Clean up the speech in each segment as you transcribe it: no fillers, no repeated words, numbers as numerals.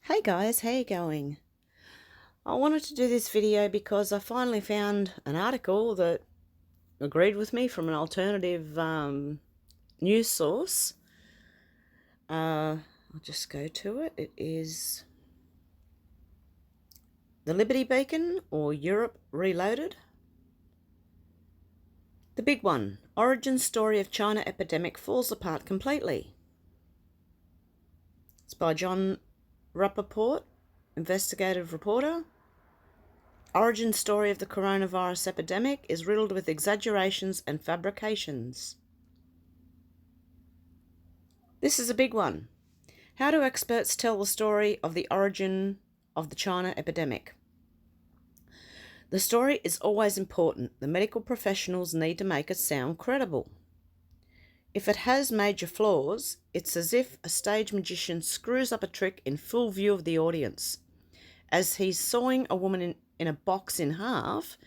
Hey guys, how you going? I wanted to do this video because I finally found an article that agreed with me from an alternative news source. I'll just go to it. It is The Liberty Beacon or Europe Reloaded. The big one, origin story of China epidemic falls apart completely. It's by John Rappaport, investigative reporter. Origin story of the coronavirus epidemic is riddled with exaggerations and fabrications. This is a big one. How do experts tell the story of the origin of the China epidemic? The story is always important. The medical professionals need to make it sound credible. If it has major flaws, it's as if a stage magician screws up a trick in full view of the audience. As he's sawing a woman in a box in half,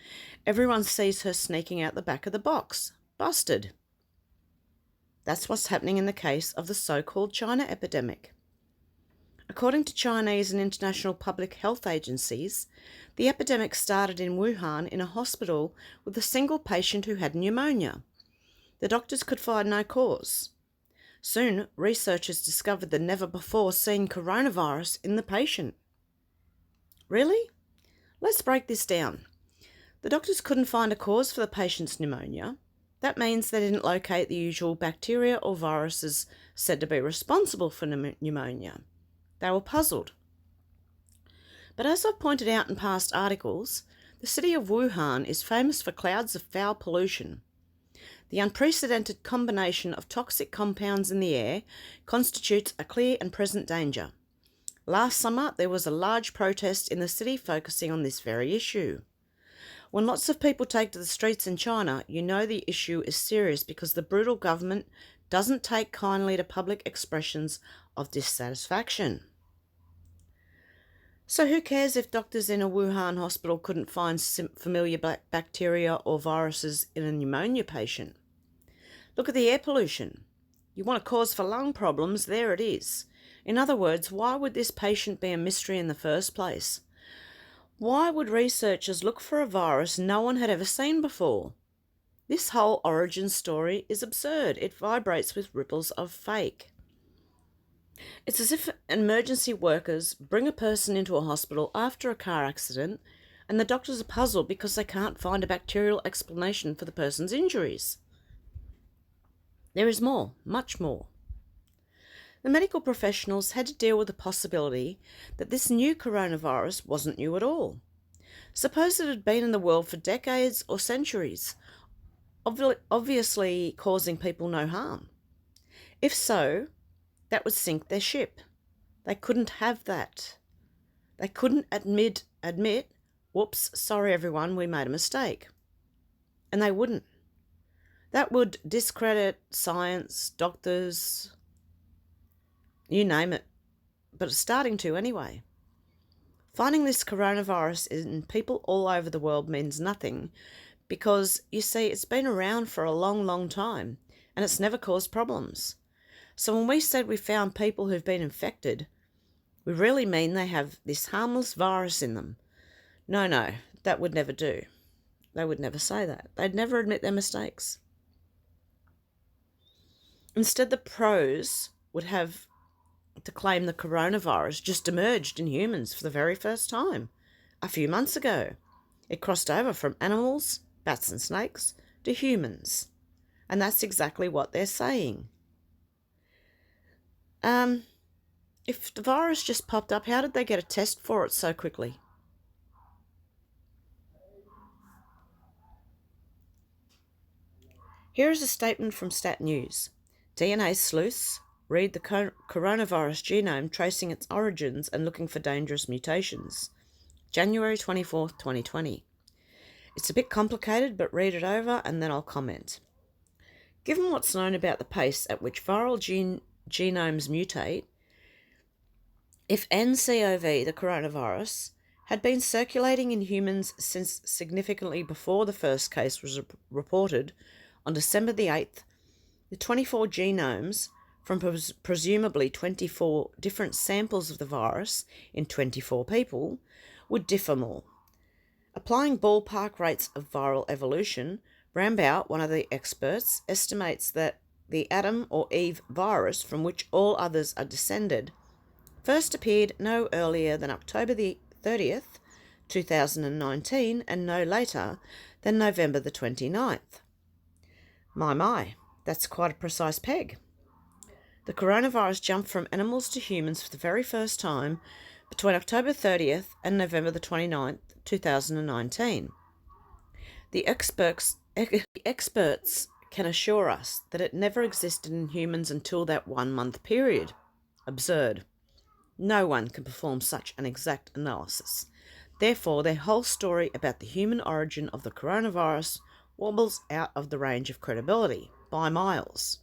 everyone sees her sneaking out the back of the box. Busted. That's what's happening in the case of the so-called China epidemic. According to Chinese and international public health agencies, the epidemic started in Wuhan in a hospital with a single patient who had pneumonia. The doctors could find no cause. Soon, researchers discovered the never-before-seen coronavirus in the patient. Really? Let's break this down. The doctors couldn't find a cause for the patient's pneumonia. That means they didn't locate the usual bacteria or viruses said to be responsible for pneumonia. They were puzzled. But as I've pointed out in past articles, the city of Wuhan is famous for clouds of foul pollution. The unprecedented combination of toxic compounds in the air constitutes a clear and present danger. Last summer, there was a large protest in the city focusing on this very issue. When lots of people take to the streets in China, you know the issue is serious because the brutal government doesn't take kindly to public expressions of dissatisfaction. So who cares if doctors in a Wuhan hospital couldn't find familiar bacteria or viruses in a pneumonia patient? Look at the air pollution. You want a cause for lung problems, there it is. In other words, why would this patient be a mystery in the first place? Why would researchers look for a virus no one had ever seen before? This whole origin story is absurd. It vibrates with ripples of fake. It's as if emergency workers bring a person into a hospital after a car accident and the doctors are puzzled because they can't find a bacterial explanation for the person's injuries. There is more, much more. The medical professionals had to deal with the possibility that this new coronavirus wasn't new at all. Suppose it had been in the world for decades or centuries, obviously causing people no harm. If so, that would sink their ship. They couldn't have that. They couldn't admit, whoops, sorry everyone, we made a mistake. And they wouldn't. That would discredit science, doctors, you name it. But it's starting to anyway. Finding this coronavirus in people all over the world means nothing because, you see, it's been around for a long, long time and it's never caused problems. So when we said we found people who've been infected, we really mean they have this harmless virus in them. No, that would never do. They would never say that. They'd never admit their mistakes. Instead, the pros would have to claim the coronavirus just emerged in humans for the very first time a few months ago. It crossed over from animals, bats and snakes, to humans. And that's exactly what they're saying. If the virus just popped up, how did they get a test for it so quickly? Here is a statement from Stat News. DNA sleuths read the coronavirus genome, tracing its origins and looking for dangerous mutations. January 24th, 2020. It's a bit complicated, but read it over and then I'll comment. Given what's known about the pace at which viral genomes mutate, if nCoV, the coronavirus, had been circulating in humans since significantly before the first case was reported on December the 8th, the 24 genomes from presumably 24 different samples of the virus in 24 people would differ more. Applying ballpark rates of viral evolution, Rambout, one of the experts, estimates that the Adam or Eve virus, from which all others are descended, first appeared no earlier than October the 30th, 2019, and no later than November the 29th. My, that's quite a precise peg. The coronavirus jumped from animals to humans for the very first time between October 30th and November the 29th, 2019. The experts can assure us that it never existed in humans until that 1 month period. Absurd. No one can perform such an exact analysis. Therefore, their whole story about the human origin of the coronavirus wobbles out of the range of credibility by miles.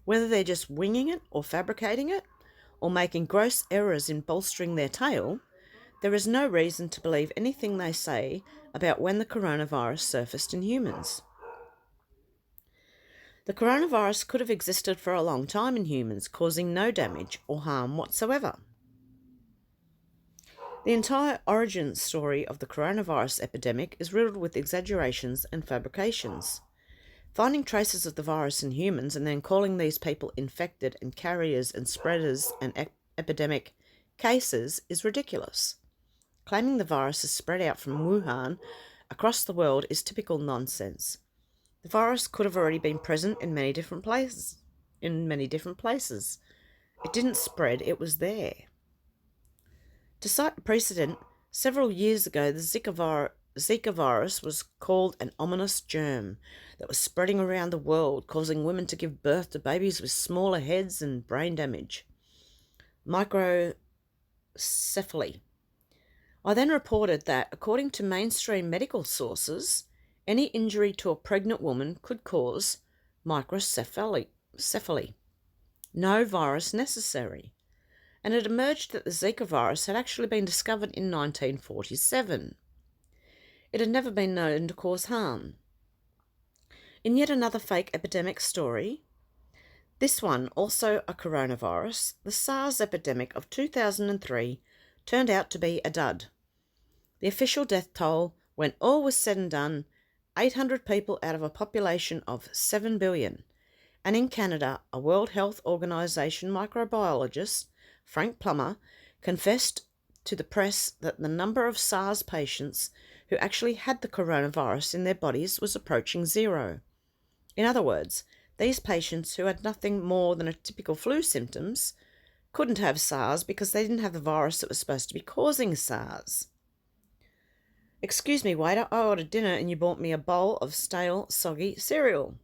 Whether they're just winging it or fabricating it, or making gross errors in bolstering their tale, there is no reason to believe anything they say about when the coronavirus surfaced in humans. The coronavirus could have existed for a long time in humans, causing no damage or harm whatsoever. The entire origin story of the coronavirus epidemic is riddled with exaggerations and fabrications. Finding traces of the virus in humans and then calling these people infected and carriers and spreaders and epidemic cases is ridiculous. Claiming the virus is spread out from Wuhan across the world is typical nonsense. The virus could have already been present in many different places. It didn't spread, it was there. To cite a precedent, several years ago, the Zika virus was called an ominous germ that was spreading around the world, causing women to give birth to babies with smaller heads and brain damage. Microcephaly. I then reported that, according to mainstream medical sources, any injury to a pregnant woman could cause microcephaly. No virus necessary. And it emerged that the Zika virus had actually been discovered in 1947. It had never been known to cause harm. In yet another fake epidemic story, this one also a coronavirus, the SARS epidemic of 2003 turned out to be a dud. The official death toll, when all was said and done, 800 people out of a population of 7 billion. And in Canada, a World Health Organization microbiologist, Frank Plummer, confessed to the press that the number of SARS patients who actually had the coronavirus in their bodies was approaching zero. In other words, these patients who had nothing more than a typical flu symptoms couldn't have SARS because they didn't have the virus that was supposed to be causing SARS. Excuse me, waiter, I ordered dinner and you brought me a bowl of stale, soggy cereal.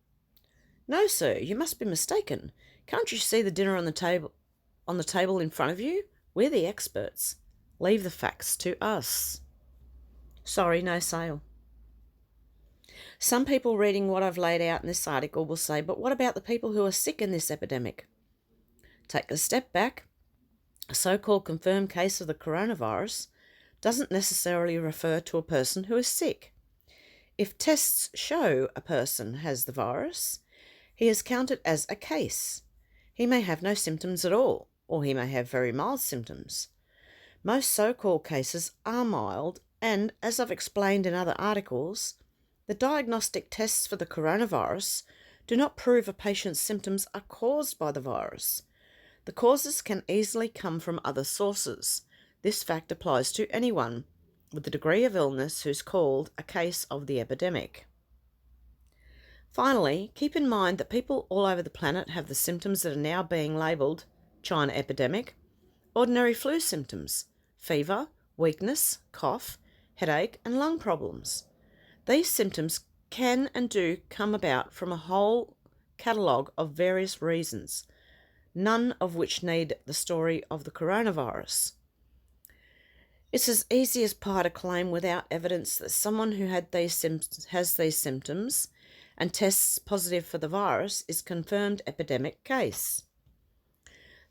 No, sir, you must be mistaken. Can't you see the dinner on the table in front of you? We're the experts. Leave the facts to us. Sorry, no sale. Some people reading what I've laid out in this article will say, but what about the people who are sick in this epidemic? Take a step back. A so-called confirmed case of the coronavirus doesn't necessarily refer to a person who is sick. If tests show a person has the virus, he is counted as a case. He may have no symptoms at all, or he may have very mild symptoms. Most so-called cases are mild, and as I've explained in other articles, the diagnostic tests for the coronavirus do not prove a patient's symptoms are caused by the virus. The causes can easily come from other sources. This fact applies to anyone with a degree of illness who's called a case of the epidemic. Finally, keep in mind that people all over the planet have the symptoms that are now being labelled China epidemic, ordinary flu symptoms, fever, weakness, cough, headache, and lung problems. These symptoms can and do come about from a whole catalogue of various reasons, none of which need the story of the coronavirus. It's as easy as pie to claim without evidence that someone who has these symptoms and tests positive for the virus is confirmed epidemic case.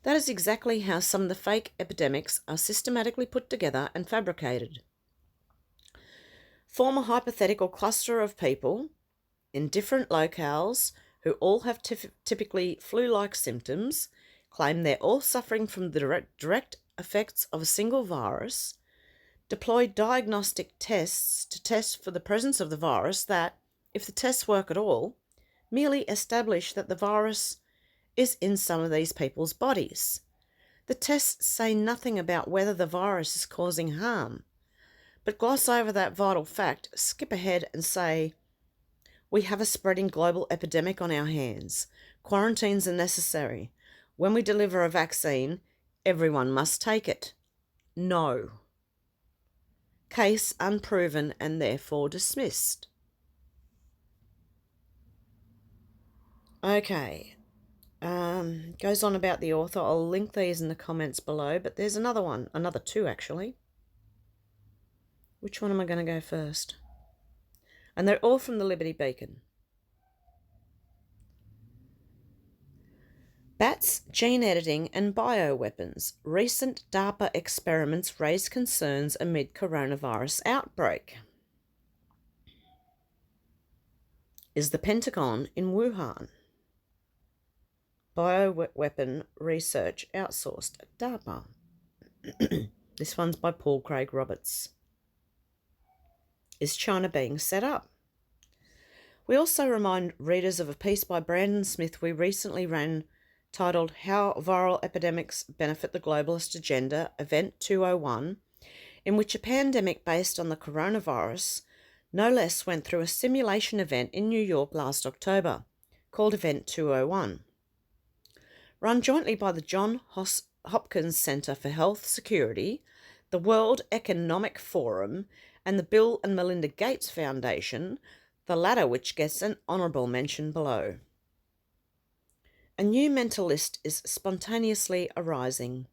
That is exactly how some of the fake epidemics are systematically put together and fabricated. Form a hypothetical cluster of people in different locales who all have typically flu-like symptoms, claim they're all suffering from the direct effects of a single virus, deploy diagnostic tests to test for the presence of the virus that, if the tests work at all, merely establish that the virus is in some of these people's bodies. The tests say nothing about whether the virus is causing harm, but gloss over that vital fact, skip ahead and say, we have a spreading global epidemic on our hands. Quarantines are necessary. When we deliver a vaccine, everyone must take it. No. Case unproven and therefore dismissed. Okay. Goes on about the author. I'll link these in the comments below, but there's another one, another two actually. Which one am I going to go first? And they're all from the Liberty Beacon. Bats, gene editing and bioweapons. Recent DARPA experiments raise concerns amid coronavirus outbreak. Is the Pentagon in Wuhan? Bioweapon research outsourced at DARPA. This one's by Paul Craig Roberts. Is China being set up? We also remind readers of a piece by Brandon Smith we recently ran titled How Viral Epidemics Benefit the Globalist Agenda, Event 201, in which a pandemic based on the coronavirus no less went through a simulation event in New York last October, called Event 201. Run jointly by the Johns Hopkins Center for Health Security, the World Economic Forum, and the Bill and Melinda Gates Foundation, the latter which gets an honourable mention below. A new mental list is spontaneously arising.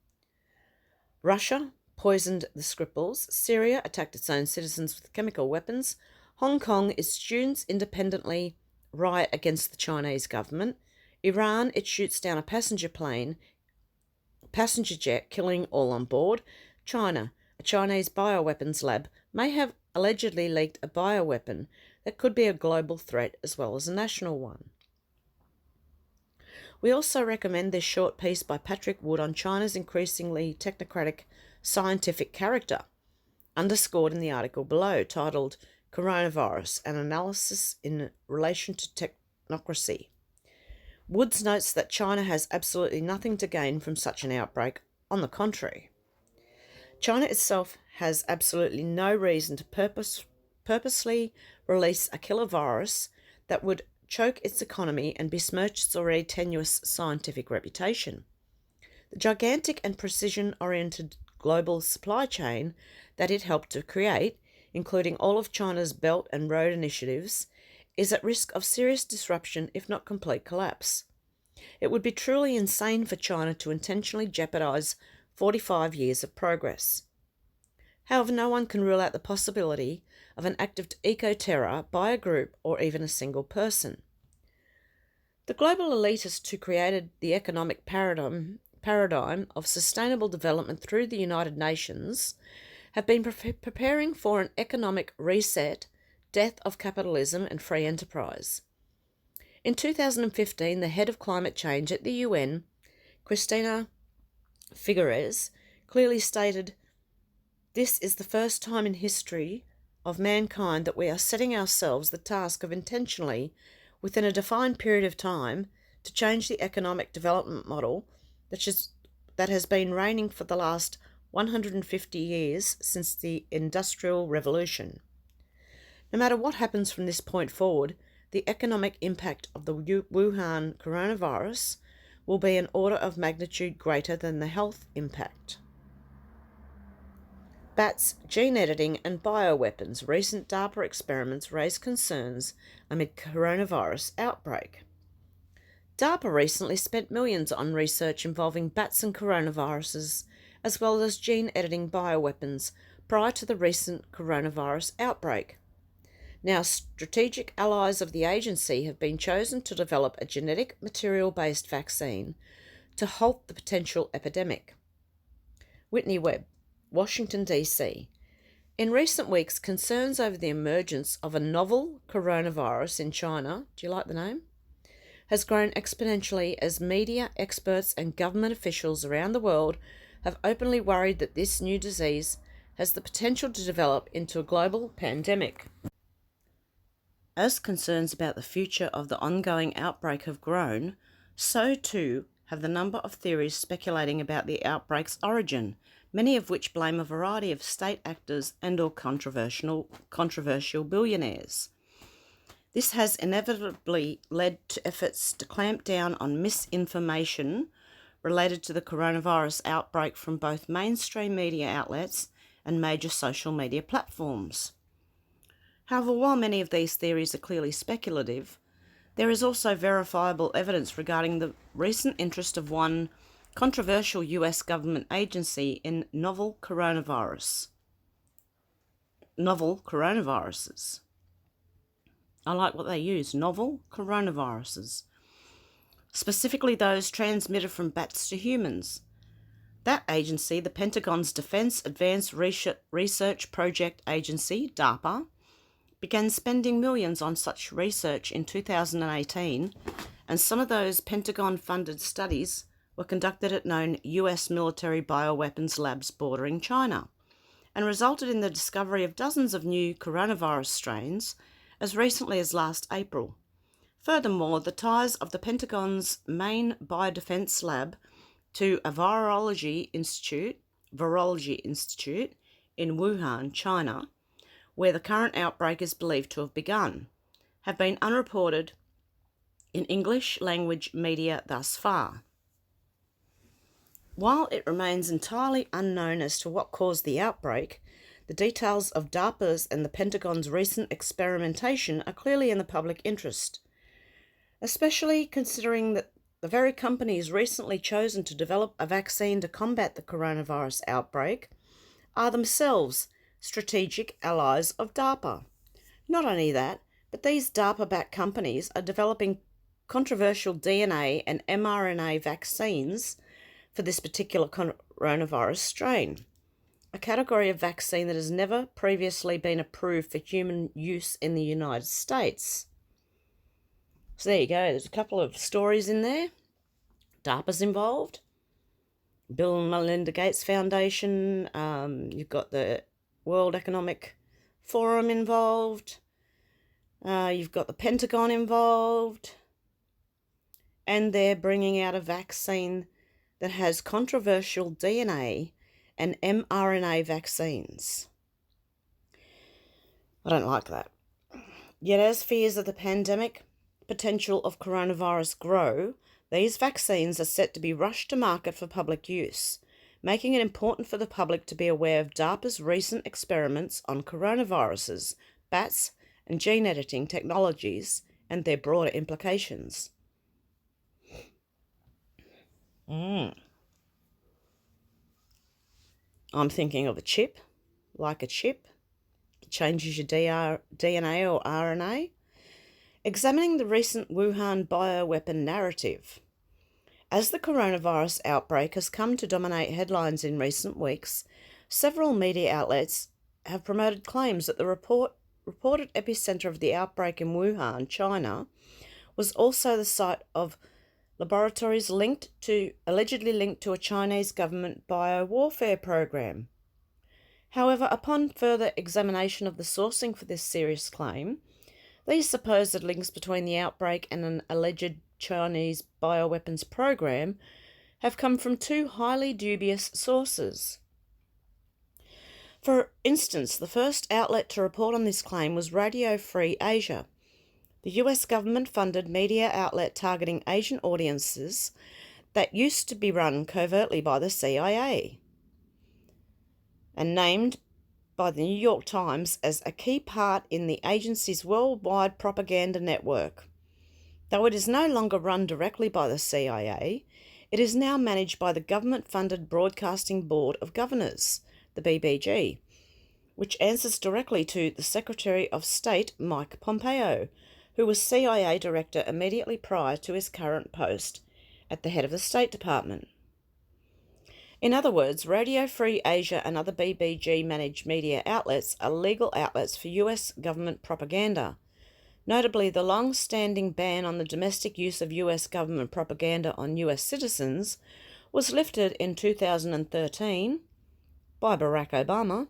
Russia poisoned the Skripals, Syria attacked its own citizens with chemical weapons, Hong Kong, its students independently riot against the Chinese government, Iran, it shoots down a passenger jet, killing all on board. China, a Chinese bioweapons lab, may have allegedly leaked a bioweapon that could be a global threat as well as a national one. We also recommend this short piece by Patrick Wood on China's increasingly technocratic scientific character, underscored in the article below, titled Coronavirus, an Analysis in Relation to Technocracy. Woods notes that China has absolutely nothing to gain from such an outbreak. On the contrary, China itself has absolutely no reason to purposely release a killer virus that would choke its economy and besmirch its already tenuous scientific reputation. The gigantic and precision-oriented global supply chain that it helped to create, including all of China's Belt and Road initiatives, is at risk of serious disruption if not complete collapse. It would be truly insane for China to intentionally jeopardize 45 years of progress. However, no one can rule out the possibility of an act of eco-terror by a group or even a single person. The global elitists who created the economic paradigm of sustainable development through the United Nations have been preparing for an economic reset, death of capitalism and free enterprise. In 2015, the head of climate change at the UN, Cristina Figueres, clearly stated, "This is the first time in history of mankind that we are setting ourselves the task of intentionally, within a defined period of time, to change the economic development model that has been reigning for the last 150 years since the Industrial Revolution. No matter what happens from this point forward, the economic impact of the Wuhan coronavirus will be an order of magnitude greater than the health impact." Bats, gene editing and bioweapons. Recent DARPA experiments raise concerns amid coronavirus outbreak. DARPA recently spent millions on research involving bats and coronaviruses, as well as gene editing bioweapons, prior to the recent coronavirus outbreak. Now, strategic allies of the agency have been chosen to develop a genetic material-based vaccine to halt the potential epidemic. Whitney Webb, Washington, D.C. In recent weeks, concerns over the emergence of a novel coronavirus in China, do you like the name? has grown exponentially as media, experts, and government officials around the world have openly worried that this new disease has the potential to develop into a global pandemic. As concerns about the future of the ongoing outbreak have grown, so too have the number of theories speculating about the outbreak's origin, many of which blame a variety of state actors and/or controversial billionaires. This has inevitably led to efforts to clamp down on misinformation related to the coronavirus outbreak from both mainstream media outlets and major social media platforms. However, while many of these theories are clearly speculative, there is also verifiable evidence regarding the recent interest of one controversial US government agency in novel coronaviruses. I like what they use, novel coronaviruses, specifically those transmitted from bats to humans. That agency, the Pentagon's Defense Advanced Research Project Agency, DARPA, began spending millions on such research in 2018, and some of those Pentagon-funded studies were conducted at known US military bioweapons labs bordering China, and resulted in the discovery of dozens of new coronavirus strains as recently as last April. Furthermore, the ties of the Pentagon's main biodefense lab to a virology institute in Wuhan, China, where the current outbreak is believed to have begun, have been unreported in English language media thus far. While it remains entirely unknown as to what caused the outbreak, the details of DARPA's and the Pentagon's recent experimentation are clearly in the public interest, especially considering that the very companies recently chosen to develop a vaccine to combat the coronavirus outbreak are themselves strategic allies of DARPA. Not only that, but these DARPA-backed companies are developing controversial DNA and mRNA vaccines for this particular coronavirus strain, a category of vaccine that has never previously been approved for human use in the United States. So there you go, there's a couple of stories in there. DARPA's involved, Bill and Melinda Gates Foundation, you've got the World Economic Forum involved, you've got the Pentagon involved, and they're bringing out a vaccine that has controversial DNA and mRNA vaccines. I don't like that. Yet as fears of the pandemic potential of coronavirus grow, these vaccines are set to be rushed to market for public use, making it important for the public to be aware of DARPA's recent experiments on coronaviruses, bats, and gene editing technologies and their broader implications. I'm thinking of a chip, like a chip. It changes your DNA or RNA. Examining the recent Wuhan bioweapon narrative. As the coronavirus outbreak has come to dominate headlines in recent weeks, several media outlets have promoted claims that the reported epicenter of the outbreak in Wuhan, China, was also the site of laboratories allegedly linked to a Chinese government biowarfare program. However, upon further examination of the sourcing for this serious claim, these supposed links between the outbreak and an alleged Chinese bioweapons program have come from two highly dubious sources. For instance, the first outlet to report on this claim was Radio Free Asia, the US government-funded media outlet targeting Asian audiences that used to be run covertly by the CIA and named by the New York Times as a key part in the agency's worldwide propaganda network. Though it is no longer run directly by the CIA, it is now managed by the government-funded Broadcasting Board of Governors, the BBG, which answers directly to the Secretary of State Mike Pompeo, who was CIA director immediately prior to his current post at the head of the State Department. In other words, Radio Free Asia and other BBG-managed media outlets are legal outlets for US government propaganda, Notably, the long-standing ban on the domestic use of US government propaganda on US citizens was lifted in 2013 by Barack Obama,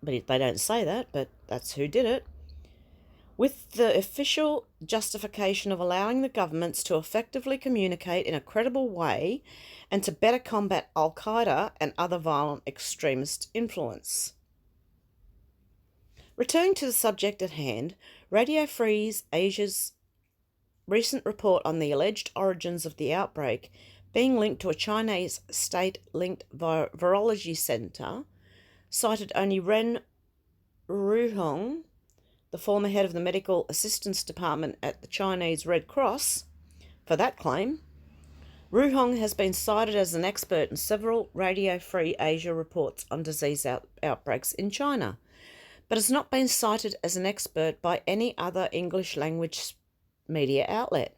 but they don't say that, but that's who did it, with the official justification of allowing the governments to effectively communicate in a credible way and to better combat Al-Qaeda and other violent extremist influence. Returning to the subject at hand, Radio Free Asia's recent report on the alleged origins of the outbreak being linked to a Chinese state-linked virology centre cited only Ren Ruhong, the former head of the Medical Assistance Department at the Chinese Red Cross, for that claim. Ruhong has been cited as an expert in several Radio Free Asia reports on disease outbreaks in China, but has not been cited as an expert by any other English language media outlet.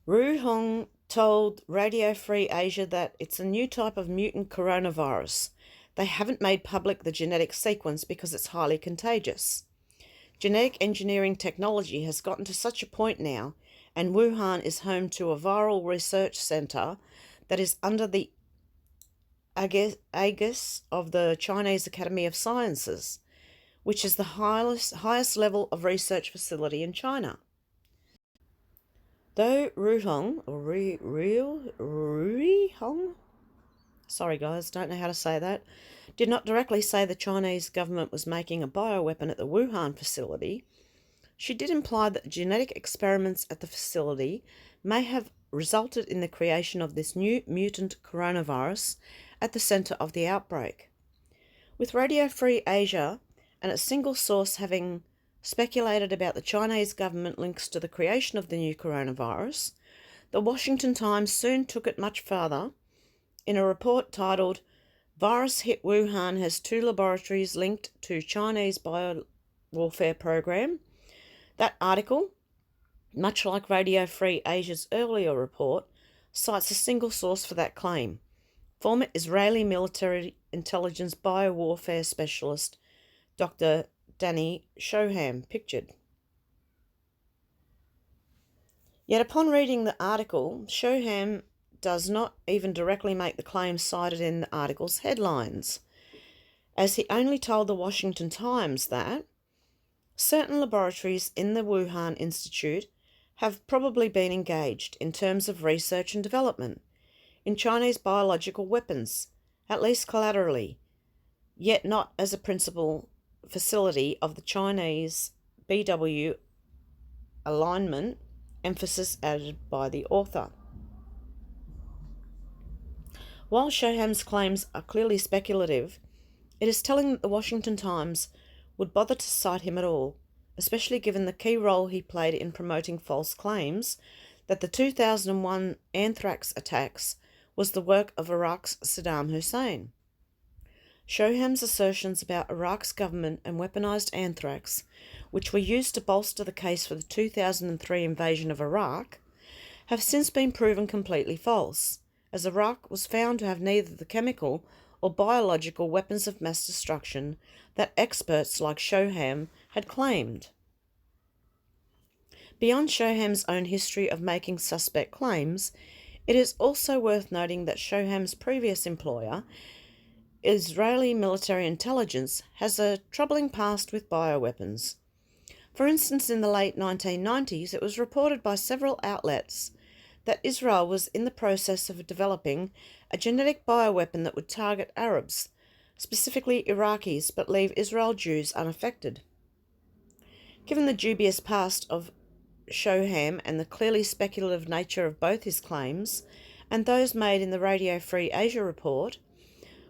Ruhong told Radio Free Asia that it's a new type of mutant coronavirus. They haven't made public the genetic sequence because it's highly contagious. Genetic engineering technology has gotten to such a point now, and Wuhan is home to a viral research centre that is under the aegis of the Chinese Academy of Sciences, which is the highest level of research facility in China. Though Ruhong, sorry guys, don't know how to say that, did not directly say the Chinese government was making a bioweapon at the Wuhan facility, she did imply that genetic experiments at the facility may have resulted in the creation of this new mutant coronavirus at the centre of the outbreak. With Radio Free Asia and a single source having speculated about the Chinese government links to the creation of the new coronavirus, the Washington Times soon took it much further in a report titled "Virus Hit Wuhan Has Two Laboratories Linked to Chinese Biowarfare Program." That article, much like Radio Free Asia's earlier report, cites a single source for that claim, former Israeli military intelligence biowarfare specialist Dr. Danny Shoham, pictured. Yet upon reading the article, Shoham does not even directly make the claims cited in the article's headlines, as he only told the Washington Times that certain laboratories in the Wuhan Institute have probably been engaged in terms of research and development in Chinese biological weapons, at least collaterally, yet not as a principal facility of the Chinese BW alignment, emphasis added by the author. While Shoham's claims are clearly speculative, it is telling that the Washington Times would bother to cite him at all, especially given the key role he played in promoting false claims that the 2001 anthrax attacks was the work of Iraq's Saddam Hussein. Shoham's assertions about Iraq's government and weaponized anthrax, which were used to bolster the case for the 2003 invasion of Iraq, have since been proven completely false, as Iraq was found to have neither the chemical or biological weapons of mass destruction that experts like Shoham had claimed. Beyond Shoham's own history of making suspect claims, it is also worth noting that Shoham's previous employer, Israeli military intelligence, has a troubling past with bioweapons. For instance, in the late 1990s, it was reported by several outlets that Israel was in the process of developing a genetic bioweapon that would target Arabs, specifically Iraqis, but leave Israel Jews unaffected. Given the dubious past of Shoham and the clearly speculative nature of both his claims and those made in the Radio Free Asia report,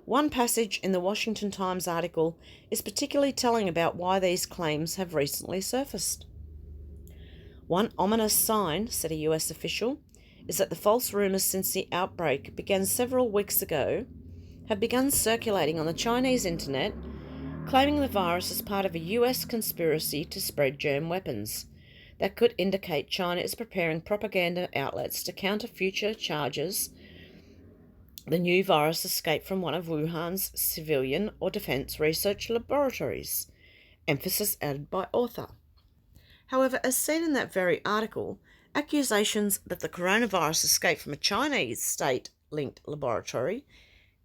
one passage in the Washington Times article is particularly telling about why these claims have recently surfaced. One ominous sign, said a US official, is that the false rumours since the outbreak began several weeks ago have begun circulating on the Chinese internet, claiming the virus as part of a US conspiracy to spread germ weapons. That could indicate China is preparing propaganda outlets to counter future charges The new virus escaped from one of Wuhan's civilian or defense research laboratories. Emphasis added by author. However, as seen in that very article, accusations that the coronavirus escaped from a Chinese state-linked laboratory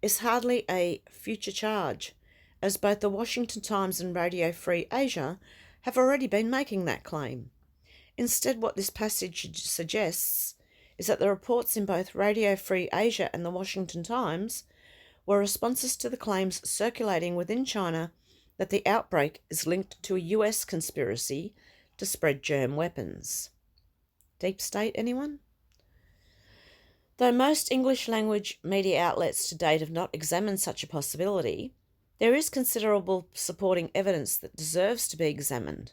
is hardly a future charge, as both the Washington Times and Radio Free Asia have already been making that claim. Instead, what this passage suggests is that the reports in both Radio Free Asia and the Washington Times were responses to the claims circulating within China that the outbreak is linked to a US conspiracy to spread germ weapons. Deep state, anyone? Though most English language media outlets to date have not examined such a possibility, there is considerable supporting evidence that deserves to be examined.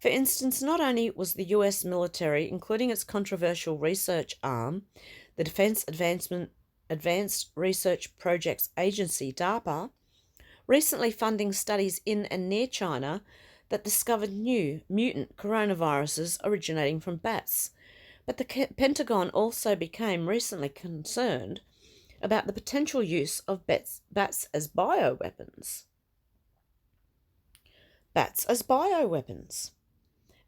For instance, not only was the US military, including its controversial research arm, the Defense Advanced Research Projects Agency, DARPA, recently funding studies in and near China that discovered new mutant coronaviruses originating from bats. But the Pentagon also became recently concerned about the potential use of bats as bioweapons. Bats as bioweapons.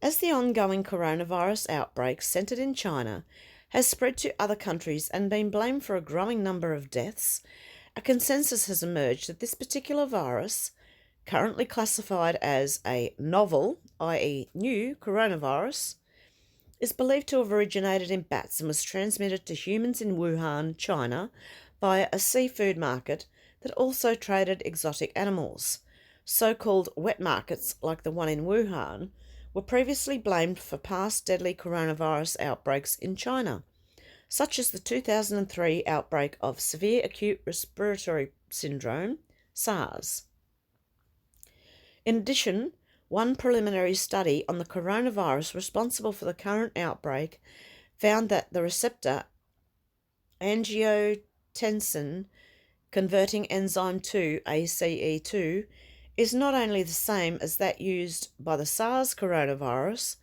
As the ongoing coronavirus outbreak centred in China has spread to other countries and been blamed for a growing number of deaths, a consensus has emerged that this particular virus, currently classified as a novel, i.e. new, coronavirus, is believed to have originated in bats and was transmitted to humans in Wuhan, China, via a seafood market that also traded exotic animals. So-called wet markets, like the one in Wuhan, were previously blamed for past deadly coronavirus outbreaks in China, such as the 2003 outbreak of severe acute respiratory syndrome, SARS. In addition, one preliminary study on the coronavirus responsible for the current outbreak found that the receptor angiotensin converting enzyme 2, ACE2, is not only the same as that used by the SARS coronavirus,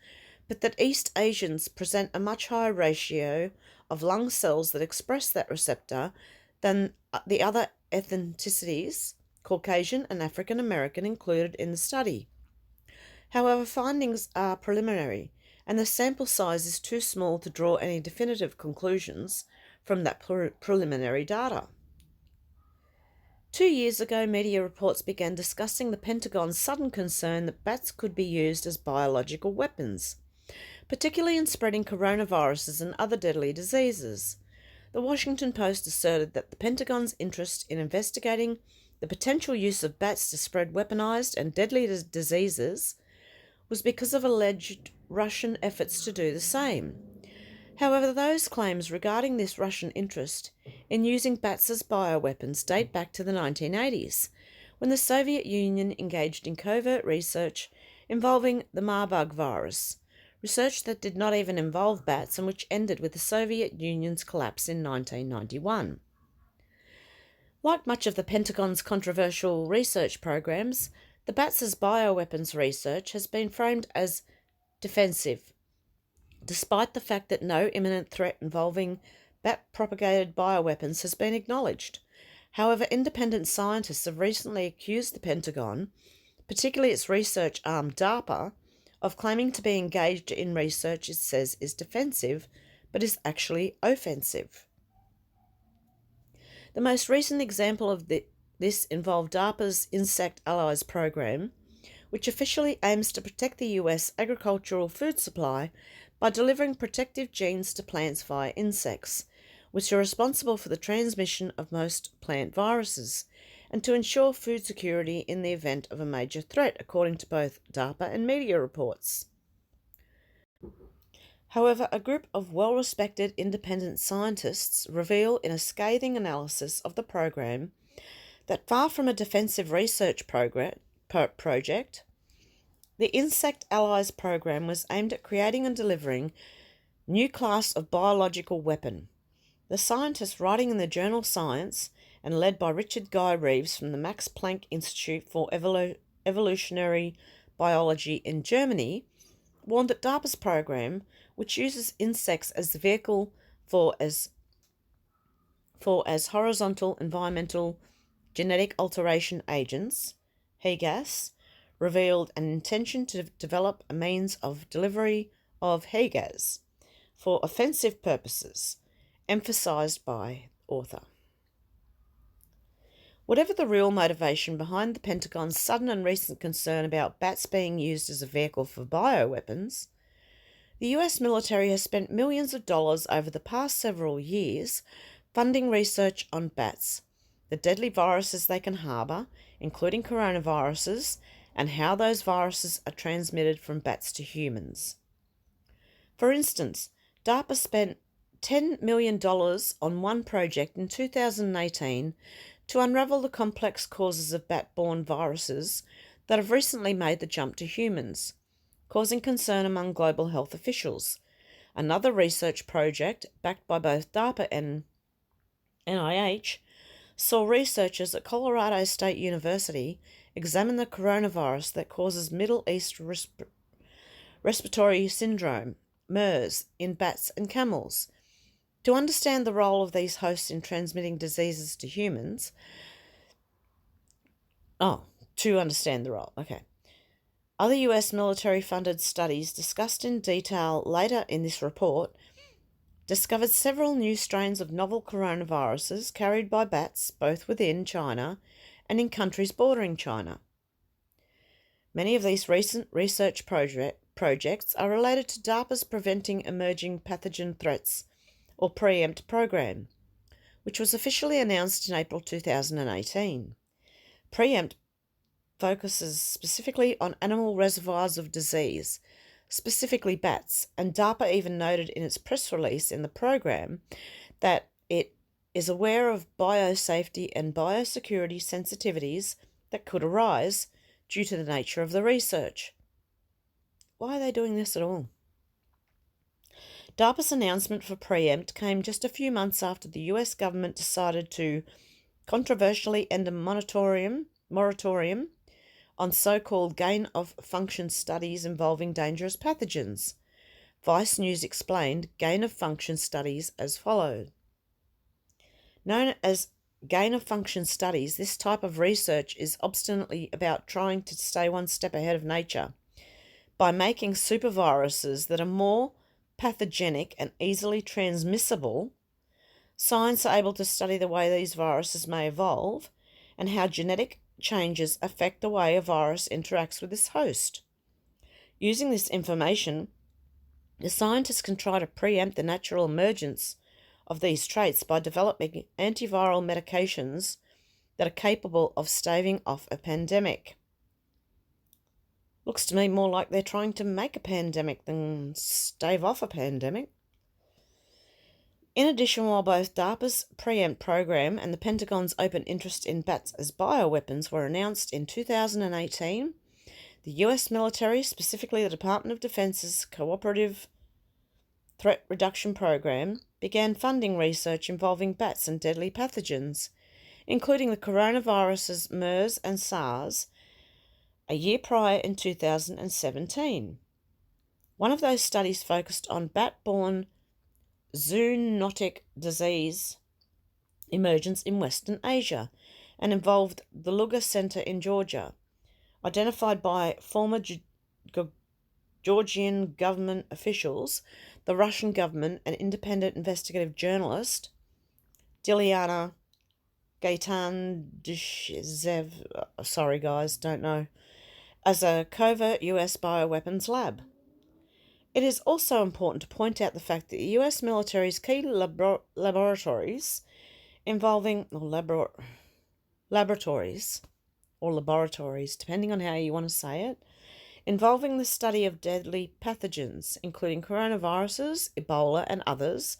but that East Asians present a much higher ratio of lung cells that express that receptor than the other ethnicities, Caucasian and African American, included in the study. However, findings are preliminary, and the sample size is too small to draw any definitive conclusions from that preliminary data. 2 years ago, media reports began discussing the Pentagon's sudden concern that bats could be used as biological weapons, particularly in spreading coronaviruses and other deadly diseases. The Washington Post asserted that the Pentagon's interest in investigating the potential use of bats to spread weaponized and deadly diseases was because of alleged Russian efforts to do the same. However, those claims regarding this Russian interest in using bats as bioweapons date back to the 1980s, when the Soviet Union engaged in covert research involving the Marburg virus, research that did not even involve bats and which ended with the Soviet Union's collapse in 1991. Like much of the Pentagon's controversial research programs, the bats as bioweapons research has been framed as defensive, despite the fact that no imminent threat involving bat-propagated bioweapons has been acknowledged. However, independent scientists have recently accused the Pentagon, particularly its research arm DARPA, of claiming to be engaged in research it says is defensive, but is actually offensive. The most recent example of this involved DARPA's Insect Allies program, which officially aims to protect the US agricultural food supply by delivering protective genes to plants via insects, which are responsible for the transmission of most plant viruses, and to ensure food security in the event of a major threat, according to both DARPA and media reports. However, a group of well-respected independent scientists reveal in a scathing analysis of the program that far from a defensive research project, the Insect Allies program was aimed at creating and delivering a new class of biological weapon. The scientists writing in the journal Science and led by Richard Guy Reeves from the Max Planck Institute for Evolutionary Biology in Germany warned that DARPA's program, which uses insects as the vehicle for for as horizontal environmental genetic alteration agents, HEGAS, revealed an intention to develop a means of delivery of HEGAS for offensive purposes, emphasised by author. Whatever the real motivation behind the Pentagon's sudden and recent concern about bats being used as a vehicle for bioweapons, the US military has spent millions of dollars over the past several years funding research on bats, the deadly viruses they can harbour, including coronaviruses, and how those viruses are transmitted from bats to humans. For instance, DARPA spent $10 million on one project in 2018 to unravel the complex causes of bat-borne viruses that have recently made the jump to humans, causing concern among global health officials. Another research project, backed by both DARPA and NIH, saw researchers at Colorado State University examine the coronavirus that causes Middle East respiratory syndrome, MERS, in bats and camels. To understand the role of these hosts in transmitting diseases to humans, other US military-funded studies discussed in detail later in this report discovered several new strains of novel coronaviruses carried by bats both within China and in countries bordering China. Many of these recent research projects are related to DARPA's Preventing Emerging Pathogen Threats, or PREEMPT program, which was officially announced in April 2018. PREEMPT focuses specifically on animal reservoirs of disease, specifically bats, and DARPA even noted in its press release in the program that it is aware of biosafety and biosecurity sensitivities that could arise due to the nature of the research. Why are they doing this at all? DARPA's announcement for PREEMPT came just a few months after the US government decided to controversially end a moratorium on so-called gain-of-function studies involving dangerous pathogens. Vice News explained gain-of-function studies as follows. Known as gain-of-function studies, this type of research is obstinately about trying to stay one step ahead of nature. By making superviruses that are more pathogenic and easily transmissible, science are able to study the way these viruses may evolve and how genetic changes affect the way a virus interacts with its host. Using this information, the scientists can try to preempt the natural emergence of these traits by developing antiviral medications that are capable of staving off a pandemic. Looks to me more like they're trying to make a pandemic than stave off a pandemic. In addition, while both DARPA's PREEMPT program and the Pentagon's open interest in bats as bioweapons were announced in 2018, the US military, specifically the Department of Defense's Cooperative Threat Reduction Program, began funding research involving bats and deadly pathogens, including the coronaviruses MERS and SARS, a year prior in 2017. One of those studies focused on bat-borne zoonotic disease emergence in Western Asia and involved the Lugar Center in Georgia, identified by former Georgian government officials, the Russian government, and independent investigative journalist Dilyana Gaitandzev, sorry guys, don't know, as a covert US bioweapons lab. It is also important to point out the fact that the US military's key laboratories, depending on how you want to say it, involving the study of deadly pathogens, including coronaviruses, Ebola, and others,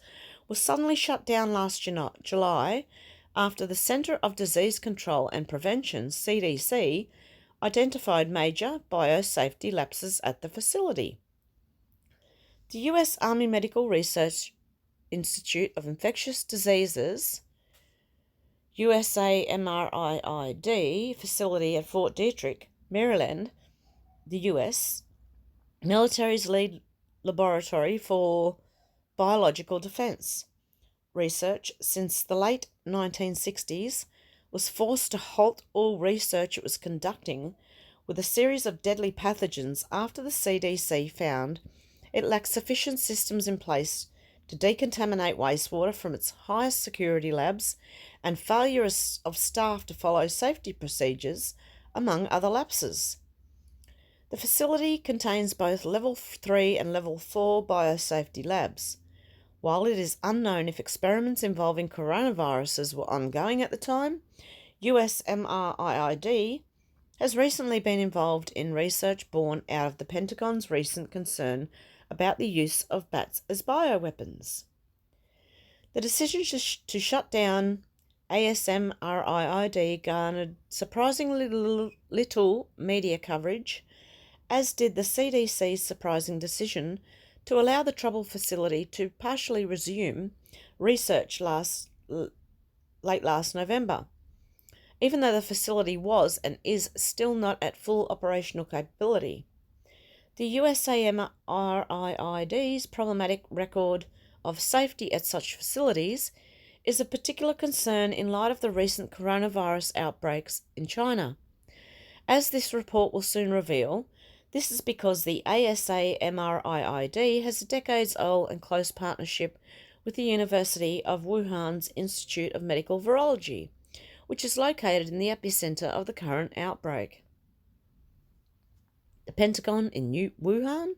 was suddenly shut down last July after the Center of Disease Control and Prevention, CDC, identified major biosafety lapses at the facility. The US Army Medical Research Institute of Infectious Diseases, USAMRIID, facility at Fort Detrick, Maryland, the US, military's lead laboratory for biological defense, research since the late 1960s was forced to halt all research it was conducting with a series of deadly pathogens after the CDC found it lacked sufficient systems in place to decontaminate wastewater from its highest security labs and failure of staff to follow safety procedures, among other lapses. The facility contains both Level 3 and Level 4 biosafety labs. While it is unknown if experiments involving coronaviruses were ongoing at the time, US MRIID has recently been involved in research born out of the Pentagon's recent concern about the use of bats as bioweapons. The decision to shut down ASMRIID garnered surprisingly little media coverage, as did the CDC's surprising decision to allow the troubled facility to partially resume research late last November. Even though the facility was and is still not at full operational capability. The USAMRIID's problematic record of safety at such facilities is a particular concern in light of the recent coronavirus outbreaks in China. As this report will soon reveal, this is because the ASAMRIID has a decades-old and close partnership with the University of Wuhan's Institute of Medical Virology, which is located in the epicenter of the current outbreak. The Pentagon in Wuhan?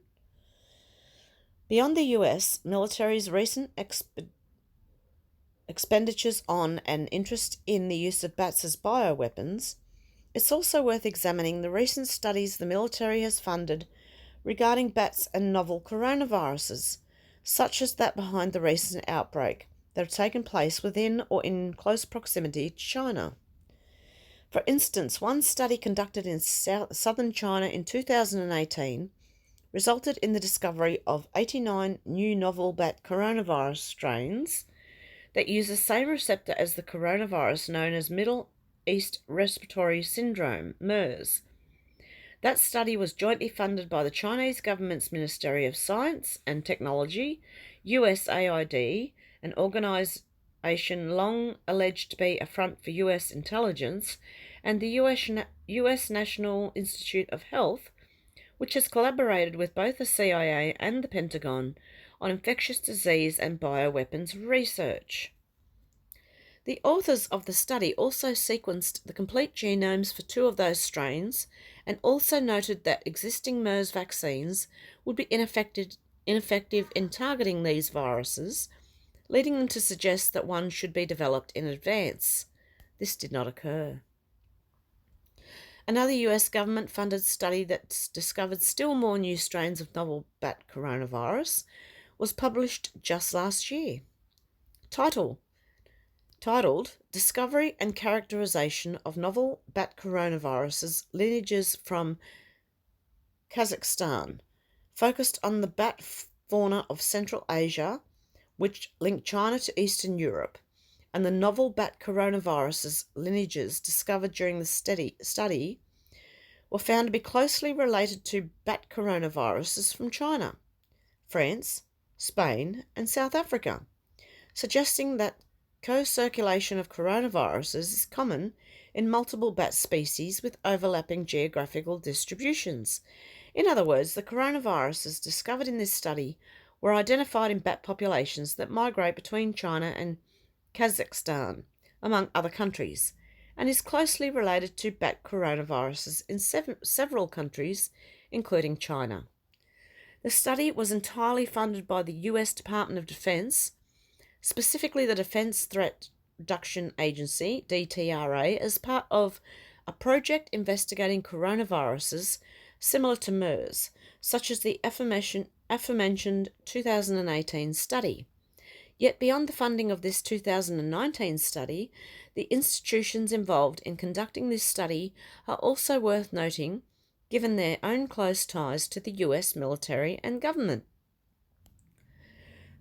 Beyond the US military's recent expenditures on and interest in the use of bats as bioweapons, it's also worth examining the recent studies the military has funded regarding bats and novel coronaviruses, such as that behind the recent outbreak that have taken place within or in close proximity to China. For instance, one study conducted in southern China in 2018 resulted in the discovery of 89 new novel bat coronavirus strains that use the same receptor as the coronavirus known as Middle East Respiratory Syndrome, MERS. That study was jointly funded by the Chinese government's Ministry of Science and Technology, USAID, an organization long alleged to be a front for US intelligence, and the US National Institute of Health, which has collaborated with both the CIA and the Pentagon on infectious disease and bioweapons research. The authors of the study also sequenced the complete genomes for two of those strains and also noted that existing MERS vaccines would be ineffective in targeting these viruses, leading them to suggest that one should be developed in advance. This did not occur. Another US government-funded study that discovered still more new strains of novel bat coronavirus was published just last year. Titled Discovery and Characterization of Novel Bat Coronaviruses Lineages from Kazakhstan, focused on the bat fauna of Central Asia, which link China to Eastern Europe, and the novel bat coronaviruses lineages discovered during the study were found to be closely related to bat coronaviruses from China, France, Spain, and South Africa, suggesting that co-circulation of coronaviruses is common in multiple bat species with overlapping geographical distributions. In other words, the coronaviruses discovered in this study were identified in bat populations that migrate between China and Kazakhstan, among other countries, and is closely related to bat coronaviruses in several countries, including China. The study was entirely funded by the US Department of Defense, specifically the Defense Threat Reduction Agency, DTRA, as part of a project investigating coronaviruses similar to MERS, such as the aforementioned 2018 study. Yet beyond the funding of this 2019 study, the institutions involved in conducting this study are also worth noting, given their own close ties to the US military and government.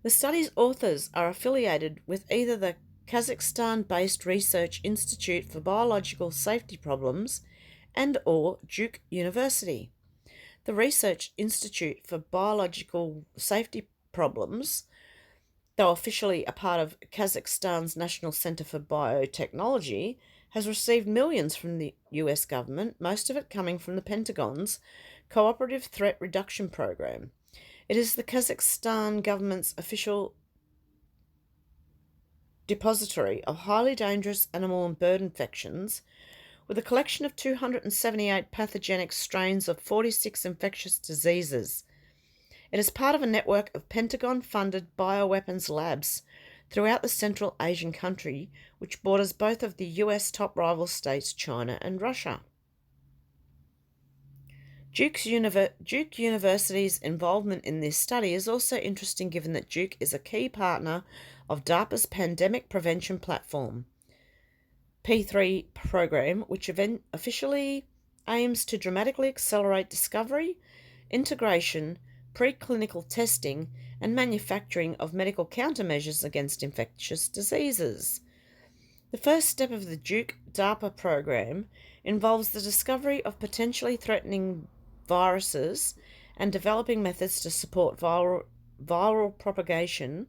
The study's authors are affiliated with either the Kazakhstan-based Research Institute for Biological Safety Problems and/or Duke University. The Research Institute for Biological Safety Problems though officially a part of Kazakhstan's National Center for Biotechnology, has received millions from the US government, most of it coming from the Pentagon's Cooperative Threat Reduction Program. It is the Kazakhstan government's official depository of highly dangerous animal and bird infections, with a collection of 278 pathogenic strains of 46 infectious diseases. It is part of a network of Pentagon-funded bioweapons labs throughout the Central Asian country, which borders both of the US top rival states, China and Russia. Duke University's involvement in this study is also interesting given that Duke is a key partner of DARPA's Pandemic Prevention Platform P3 program, which officially aims to dramatically accelerate discovery, integration, preclinical testing, and manufacturing of medical countermeasures against infectious diseases. The first step of the Duke DARPA program involves the discovery of potentially threatening viruses and developing methods to support viral propagation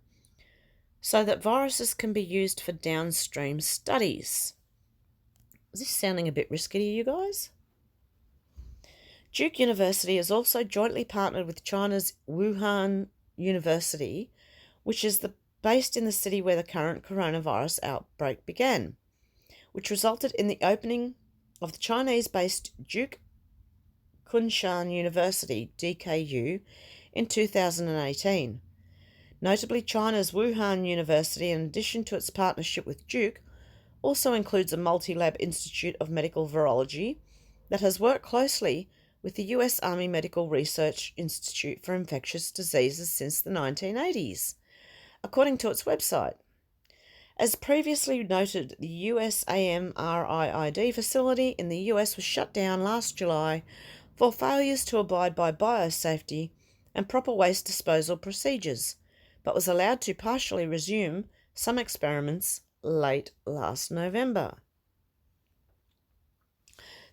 so that viruses can be used for downstream studies. Is this sounding a bit risky to you guys? Duke University is also jointly partnered with China's Wuhan University, which is based in the city where the current coronavirus outbreak began, which resulted in the opening of the Chinese-based Duke Kunshan University, DKU, in 2018. Notably, China's Wuhan University, in addition to its partnership with Duke, also includes a multi-lab institute of medical virology that has worked closely with the US Army Medical Research Institute for Infectious Diseases since the 1980s, according to its website. As previously noted, the USAMRIID facility in the US was shut down last July for failures to abide by biosafety and proper waste disposal procedures, but was allowed to partially resume some experiments late last November.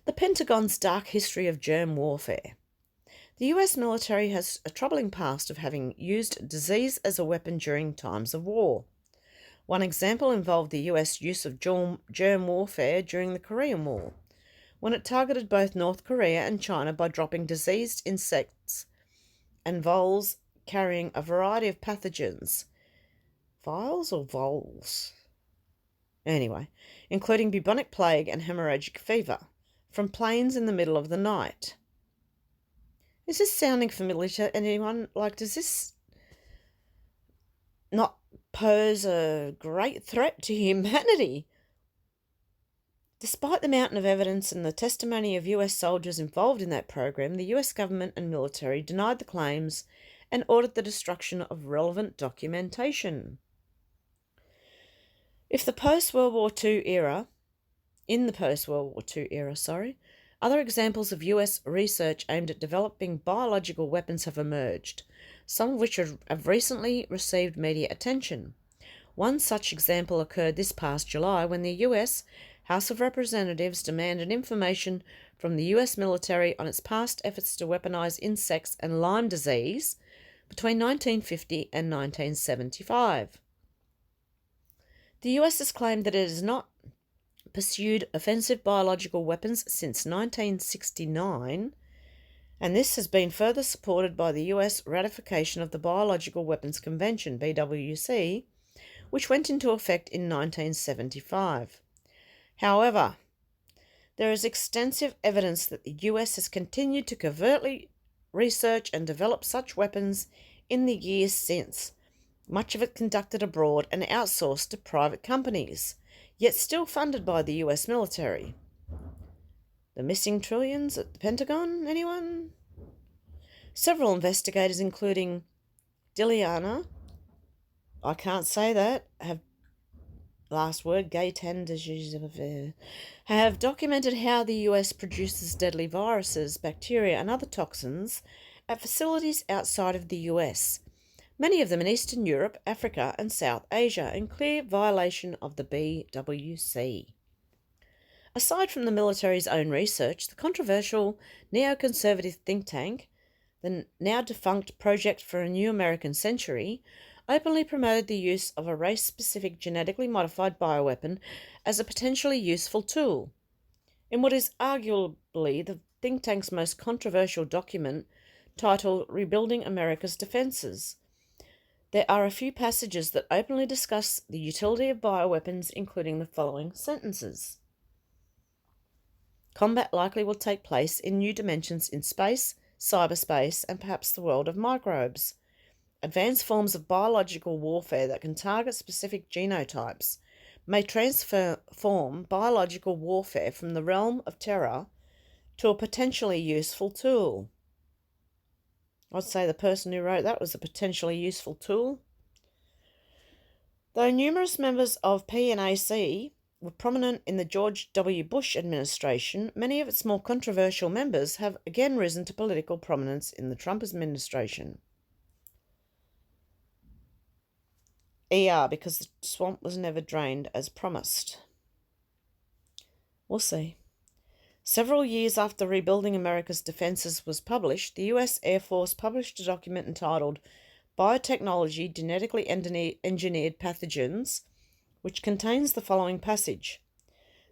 The Pentagon's dark history of germ warfare. The US military has a troubling past of having used disease as a weapon during times of war. One example involved the US use of germ warfare during the Korean War, when it targeted both North Korea and China by dropping diseased insects and voles carrying a variety of pathogens. Vials or voles? Anyway, including bubonic plague and hemorrhagic fever, from planes in the middle of the night. Is this sounding familiar to anyone? Does this not pose a great threat to humanity? Despite the mountain of evidence and the testimony of US soldiers involved in that program, the US government and military denied the claims and ordered the destruction of relevant documentation. In the post-World War II era, other examples of US research aimed at developing biological weapons have emerged, some of which have recently received media attention. One such example occurred this past July when the US House of Representatives demanded information from the US military on its past efforts to weaponize insects and Lyme disease between 1950 and 1975. The US has claimed that it has not pursued offensive biological weapons since 1969, and this has been further supported by the US ratification of the Biological Weapons Convention, BWC, which went into effect in 1975. However, there is extensive evidence that the US has continued to covertly research and develop such weapons in the years since, much of it conducted abroad and outsourced to private companies, yet still funded by the US military. The missing trillions at the Pentagon, anyone? Several investigators, including Diliana, I can't say that, have documented how the US produces deadly viruses, bacteria, and other toxins at facilities outside of the US, many of them in Eastern Europe, Africa, and South Asia, in clear violation of the BWC. Aside from the military's own research, the controversial neoconservative think tank, the now defunct Project for a New American Century, openly promoted the use of a race-specific genetically modified bioweapon as a potentially useful tool. In what is arguably the think tank's most controversial document, titled Rebuilding America's Defenses, there are a few passages that openly discuss the utility of bioweapons, including the following sentences. Combat likely will take place in new dimensions in space, cyberspace, and perhaps the world of microbes. Advanced forms of biological warfare that can target specific genotypes may transform biological warfare from the realm of terror to a potentially useful tool. I'd say the person who wrote that was a potentially useful tool. Though numerous members of PNAC were prominent in the George W. Bush administration, many of its more controversial members have again risen to political prominence in the Trump administration. Because the swamp was never drained as promised. We'll see. Several years after Rebuilding America's Defenses was published, the US Air Force published a document entitled Biotechnology Genetically Engineered Pathogens, which contains the following passage.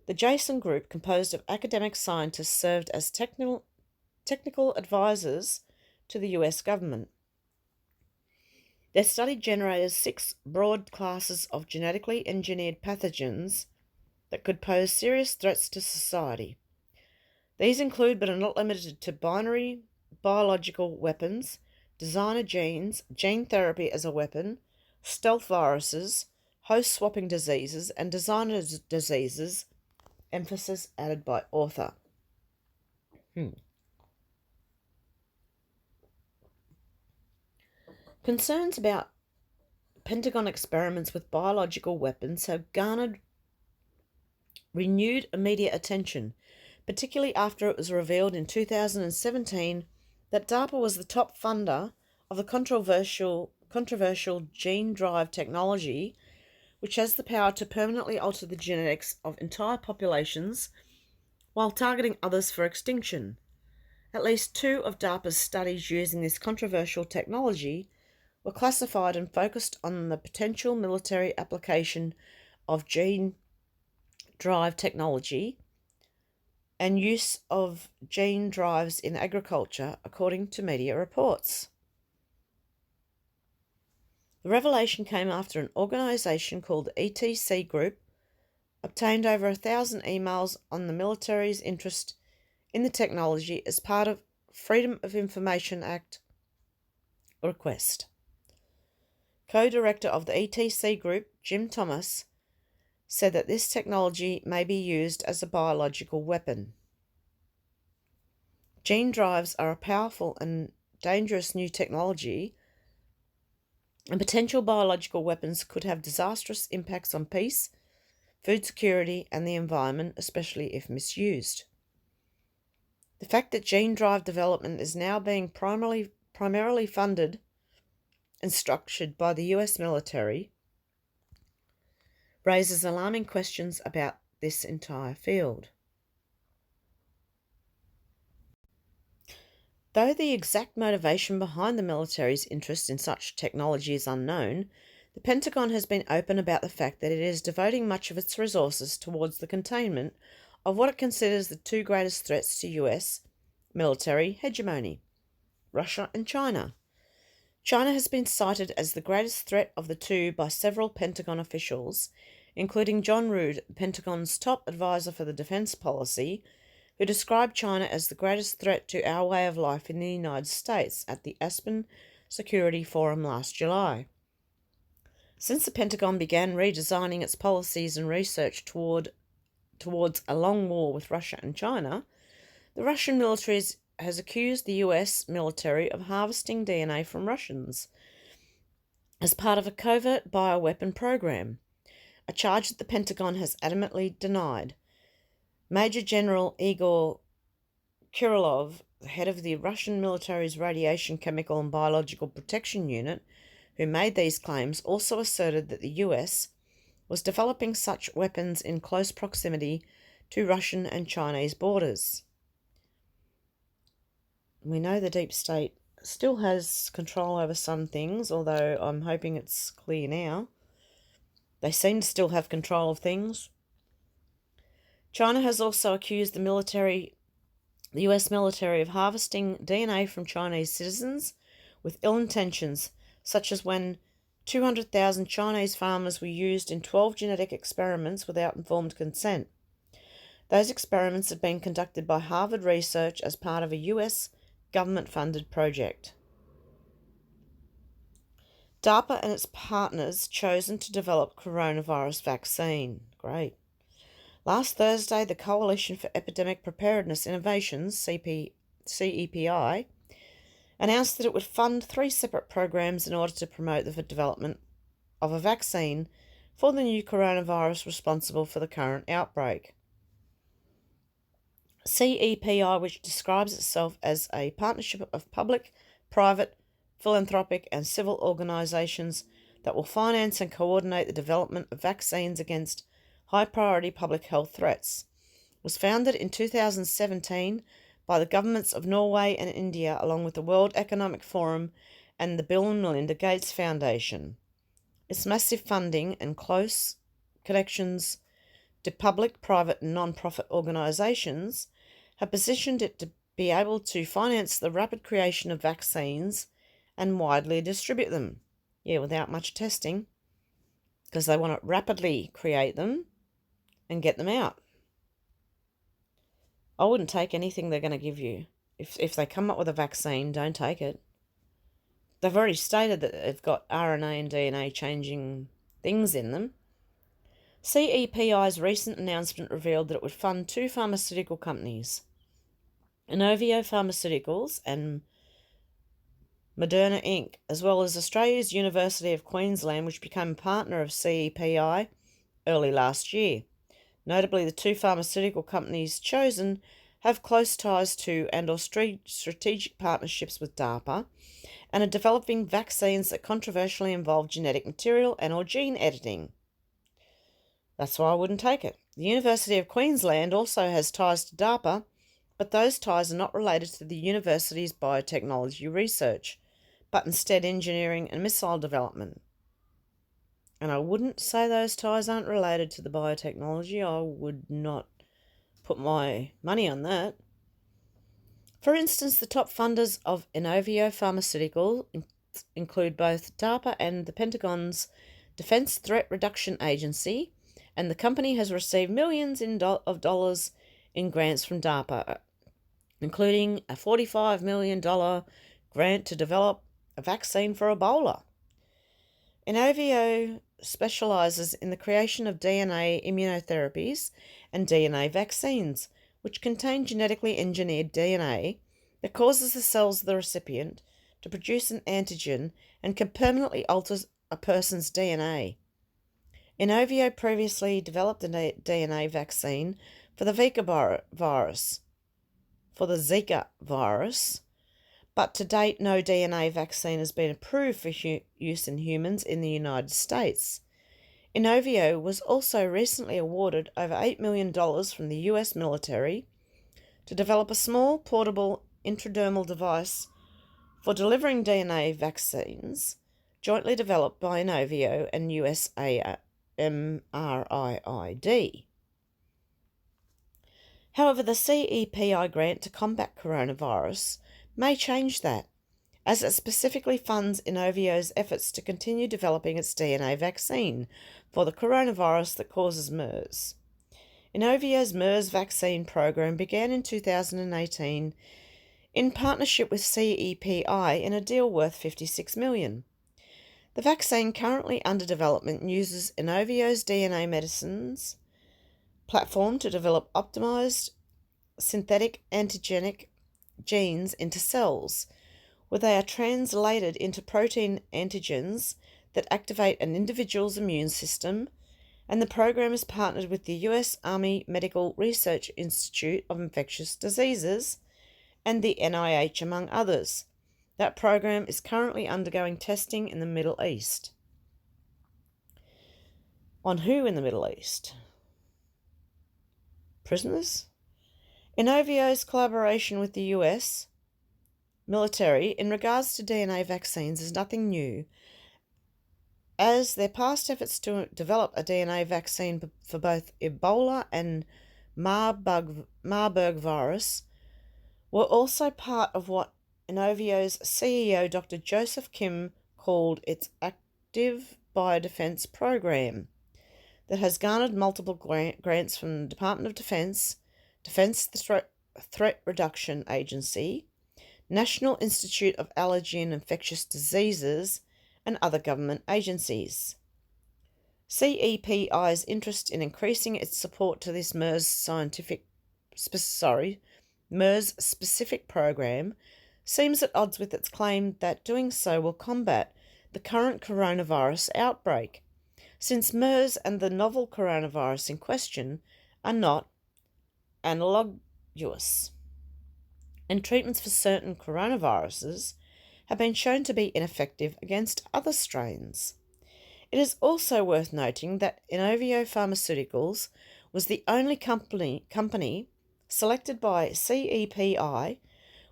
The Jason Group, composed of academic scientists, served as technical advisors to the US government. Their study generated 6 broad classes of genetically engineered pathogens that could pose serious threats to society. These include, but are not limited to, binary biological weapons, designer genes, gene therapy as a weapon, stealth viruses, host-swapping diseases, and designer diseases, emphasis added by author. Concerns about Pentagon experiments with biological weapons have garnered renewed immediate attention, particularly after it was revealed in 2017 that DARPA was the top funder of the controversial gene drive technology, which has the power to permanently alter the genetics of entire populations while targeting others for extinction. At least 2 of DARPA's studies using this controversial technology were classified and focused on the potential military application of gene drive technology and use of gene drives in agriculture, according to media reports. The revelation came after an organisation called the ETC Group obtained over 1,000 emails on the military's interest in the technology as part of Freedom of Information Act request. Co-director of the ETC Group, Jim Thomas, said that this technology may be used as a biological weapon. Gene drives are a powerful and dangerous new technology, and potential biological weapons could have disastrous impacts on peace, food security, and the environment, especially if misused. The fact that gene drive development is now being primarily funded and structured by the US military raises alarming questions about this entire field. Though the exact motivation behind the military's interest in such technology is unknown, the Pentagon has been open about the fact that it is devoting much of its resources towards the containment of what it considers the 2 greatest threats to US military hegemony, Russia and China. China has been cited as the greatest threat of the 2 by several Pentagon officials, including John Rood, Pentagon's top advisor for the defense policy, who described China as the greatest threat to our way of life in the United States at the Aspen Security Forum last July. Since the Pentagon began redesigning its policies and research towards a long war with Russia and China, the Russian military has accused the US military of harvesting DNA from Russians as part of a covert bioweapon program, a charge that the Pentagon has adamantly denied. Major General Igor Kirillov, the head of the Russian military's Radiation, Chemical and Biological Protection Unit, who made these claims, also asserted that the US was developing such weapons in close proximity to Russian and Chinese borders. We know the deep state still has control over some things, although I'm hoping it's clear now. They seem to still have control of things. China has also accused the US military, of harvesting DNA from Chinese citizens with ill intentions, such as when 200,000 Chinese farmers were used in 12 genetic experiments without informed consent. Those experiments had been conducted by Harvard Research as part of a US government-funded project. DARPA and its partners chosen to develop coronavirus vaccine. Great. Last Thursday, the Coalition for Epidemic Preparedness Innovations, CEPI, announced that it would fund 3 separate programs in order to promote the development of a vaccine for the new coronavirus responsible for the current outbreak. CEPI, which describes itself as a partnership of public, private, philanthropic and civil organisations that will finance and coordinate the development of vaccines against high-priority public health threats, was founded in 2017 by the governments of Norway and India, along with the World Economic Forum and the Bill and Melinda Gates Foundation. Its massive funding and close connections to public, private and non-profit organisations have positioned it to be able to finance the rapid creation of vaccines and widely distribute them. Without much testing, because they want to rapidly create them and get them out. I wouldn't take anything they're going to give you. If they come up with a vaccine, don't take it. They've already stated that they've got RNA and DNA changing things in them. CEPI's recent announcement revealed that it would fund 2 pharmaceutical companies, Inovio Pharmaceuticals and Moderna Inc., as well as Australia's University of Queensland, which became a partner of CEPI early last year. Notably, the 2 pharmaceutical companies chosen have close ties to and/or strategic partnerships with DARPA and are developing vaccines that controversially involve genetic material and/or gene editing. That's why I wouldn't take it. The University of Queensland also has ties to DARPA, but those ties are not related to the university's biotechnology research, but instead engineering and missile development. And I wouldn't say those ties aren't related to the biotechnology. I would not put my money on that. For instance, the top funders of Inovio Pharmaceutical include both DARPA and the Pentagon's Defense Threat Reduction Agency, and the company has received millions of dollars in grants from DARPA, including a $45 million grant to develop a vaccine for Ebola. Inovio specialises in the creation of DNA immunotherapies and DNA vaccines, which contain genetically engineered DNA that causes the cells of the recipient to produce an antigen and can permanently alter a person's DNA. Inovio previously developed a DNA vaccine for the Zika virus, but to date no DNA vaccine has been approved for use in humans in the United States. Inovio was also recently awarded over $8 million from the US military to develop a small portable intradermal device for delivering DNA vaccines, jointly developed by Inovio and USAMRIID. However, the CEPI grant to combat coronavirus may change that, as it specifically funds Inovio's efforts to continue developing its DNA vaccine for the coronavirus that causes MERS. Inovio's MERS vaccine program began in 2018 in partnership with CEPI in a deal worth $56 million. The vaccine currently under development uses Inovio's DNA medicines platform to develop optimized synthetic antigenic genes into cells, where they are translated into protein antigens that activate an individual's immune system, and the program is partnered with the US Army Medical Research Institute of Infectious Diseases and the NIH, among others. That program is currently undergoing testing in the Middle East. On who in the Middle East? Prisoners? Inovio's collaboration with the US military in regards to DNA vaccines is nothing new, as their past efforts to develop a DNA vaccine for both Ebola and Marburg virus were also part of what Inovio's CEO Dr. Joseph Kim called its active biodefense program that has garnered multiple grants from the Department of Defense, Defense Threat Reduction Agency, National Institute of Allergy and Infectious Diseases, and other government agencies. CEPI's interest in increasing its support to this MERS-specific program seems at odds with its claim that doing so will combat the current coronavirus outbreak, since MERS and the novel coronavirus in question are not analogous, and treatments for certain coronaviruses have been shown to be ineffective against other strains. It is also worth noting that Inovio Pharmaceuticals was the only company selected by CEPI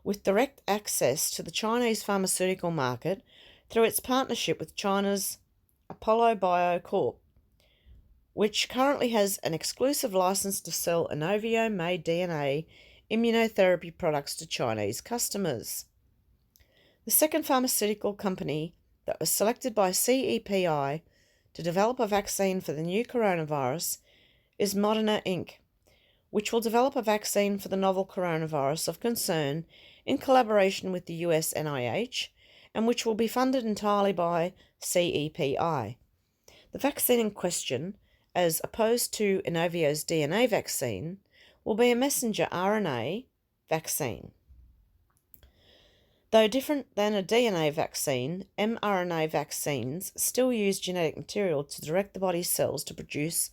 with direct access to the Chinese pharmaceutical market through its partnership with China's Apollo Bio Corp, which currently has an exclusive license to sell Inovio-made DNA immunotherapy products to Chinese customers. The second pharmaceutical company that was selected by CEPI to develop a vaccine for the new coronavirus is Moderna Inc., which will develop a vaccine for the novel coronavirus of concern in collaboration with the US NIH, and which will be funded entirely by CEPI. The vaccine in question, as opposed to Inovio's DNA vaccine, will be a messenger RNA vaccine. Though different than a DNA vaccine, mRNA vaccines still use genetic material to direct the body's cells to produce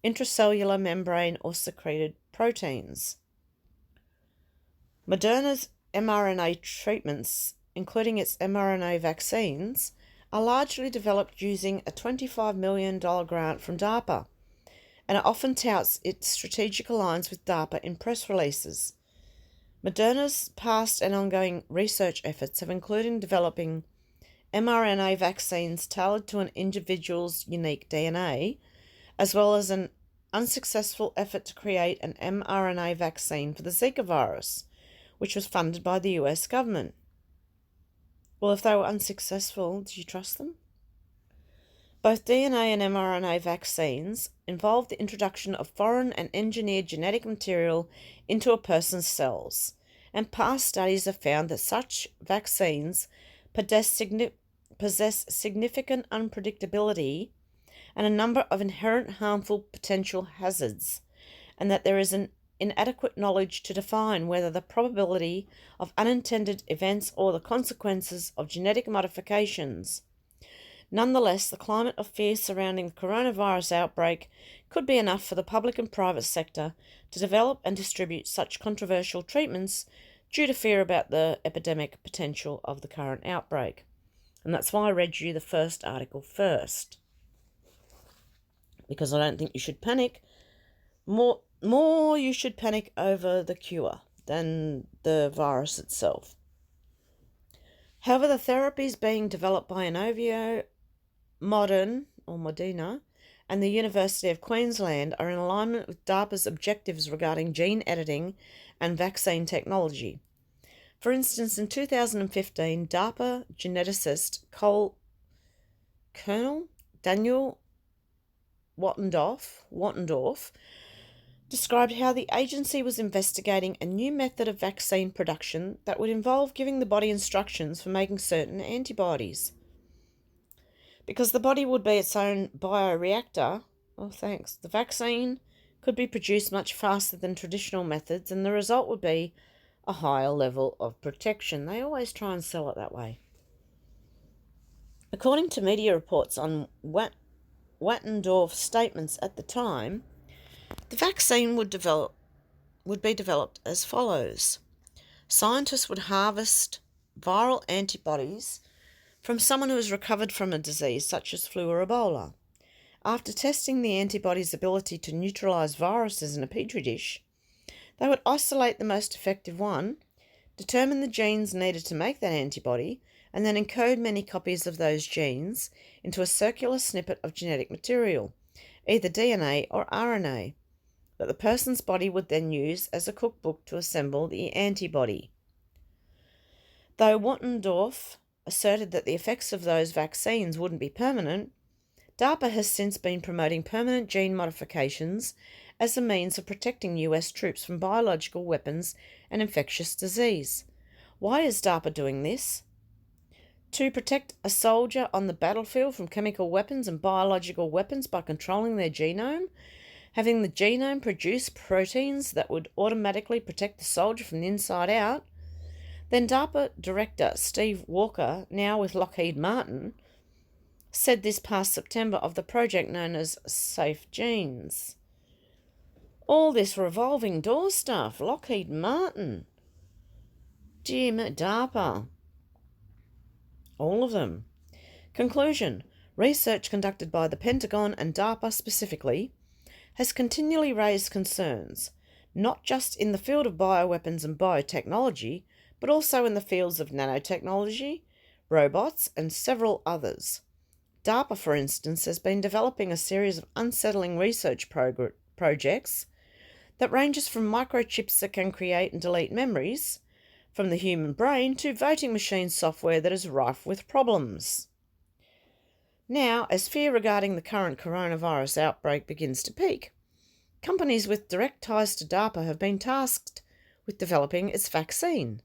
intracellular membrane or secreted proteins. Moderna's mRNA treatments, including its mRNA vaccines, are largely developed using a $25 million grant from DARPA, and it often touts its strategic alliance with DARPA in press releases. Moderna's past and ongoing research efforts have included developing mRNA vaccines tailored to an individual's unique DNA, as well as an unsuccessful effort to create an mRNA vaccine for the Zika virus, which was funded by the US government. Well, if they were unsuccessful, do you trust them? Both DNA and mRNA vaccines involve the introduction of foreign and engineered genetic material into a person's cells, and past studies have found that such vaccines possess significant unpredictability and a number of inherent harmful potential hazards, and that there is an inadequate knowledge to define whether the probability of unintended events or the consequences of genetic modifications. Nonetheless, the climate of fear surrounding the coronavirus outbreak could be enough for the public and private sector to develop and distribute such controversial treatments due to fear about the epidemic potential of the current outbreak. And that's why I read you the first article first, because I don't think you should panic. More you should panic over the cure than the virus itself. However, the therapies being developed by Inovio, Moderna, and the University of Queensland are in alignment with DARPA's objectives regarding gene editing and vaccine technology. For instance, in 2015, DARPA geneticist Colonel Daniel Wattendorf described how the agency was investigating a new method of vaccine production that would involve giving the body instructions for making certain antibodies. Because the body would be its own bioreactor, the vaccine could be produced much faster than traditional methods, and the result would be a higher level of protection. They always try and sell it that way. According to media reports on Wattendorf's statements at the time, the vaccine would be developed as follows. Scientists would harvest viral antibodies from someone who has recovered from a disease such as flu or Ebola. After testing the antibody's ability to neutralize viruses in a petri dish, they would isolate the most effective one, determine the genes needed to make that antibody, and then encode many copies of those genes into a circular snippet of genetic material, either DNA or RNA, that the person's body would then use as a cookbook to assemble the antibody. Though Wattendorf asserted that the effects of those vaccines wouldn't be permanent, DARPA has since been promoting permanent gene modifications as a means of protecting US troops from biological weapons and infectious disease. Why is DARPA doing this? To protect a soldier on the battlefield from chemical weapons and biological weapons by controlling their genome, having the genome produce proteins that would automatically protect the soldier from the inside out. Then DARPA Director Steve Walker, now with Lockheed Martin, said this past September of the project known as Safe Genes. All this revolving door stuff, Lockheed Martin, DARPA, all of them. Conclusion: research conducted by the Pentagon and DARPA specifically has continually raised concerns, not just in the field of bioweapons and biotechnology, but also in the fields of nanotechnology, robots, and several others. DARPA, for instance, has been developing a series of unsettling research projects that ranges from microchips that can create and delete memories from the human brain to voting machine software that is rife with problems. Now, as fear regarding the current coronavirus outbreak begins to peak, companies with direct ties to DARPA have been tasked with developing its vaccine,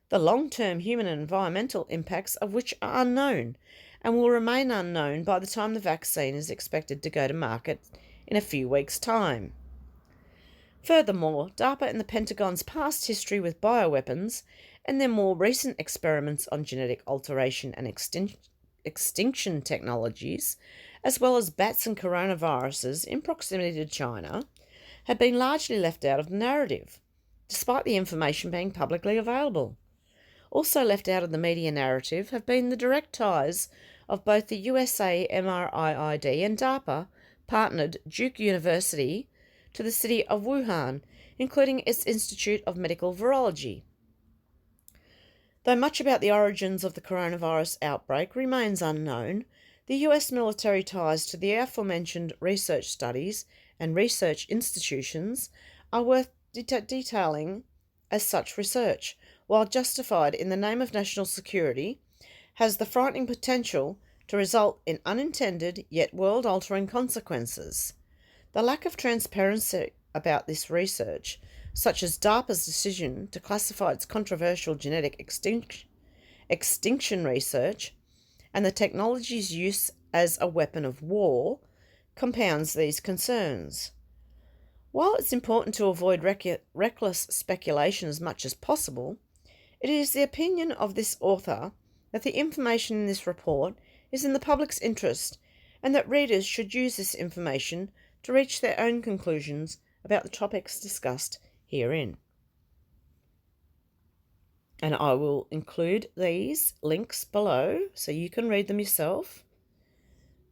the long-term human and environmental impacts of which are unknown and will remain unknown by the time the vaccine is expected to go to market in a few weeks' time. Furthermore, DARPA and the Pentagon's past history with bioweapons and their more recent experiments on genetic alteration and extinction technologies, as well as bats and coronaviruses in proximity to China, have been largely left out of the narrative, despite the information being publicly available. Also left out of the media narrative have been the direct ties of both the USA MRIID and DARPA partnered Duke University to the city of Wuhan, including its Institute of Medical Virology. Though much about the origins of the coronavirus outbreak remains unknown, the US military ties to the aforementioned research studies and research institutions are worth detailing, as such research, while justified in the name of national security, has the frightening potential to result in unintended yet world-altering consequences. The lack of transparency about this research, such as DARPA's decision to classify its controversial genetic extinction research and the technology's use as a weapon of war, compounds these concerns. While it's important to avoid reckless speculation as much as possible, it is the opinion of this author that the information in this report is in the public's interest and that readers should use this information to reach their own conclusions about the topics discussed herein. And I will include these links below so you can read them yourself.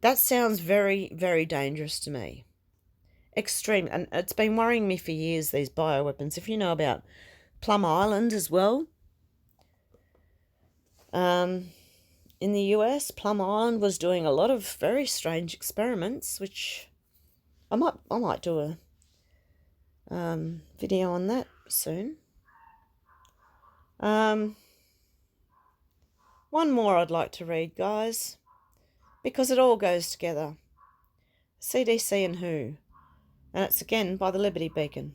That sounds very, very dangerous to me. Extreme, and it's been worrying me for years, these bioweapons. If you know about Plum Island as well, in the US, Plum Island was doing a lot of very strange experiments, which I might do a video on that soon. One more I'd like to read, guys, because it all goes together. CDC and WHO, and it's again by the Liberty Beacon.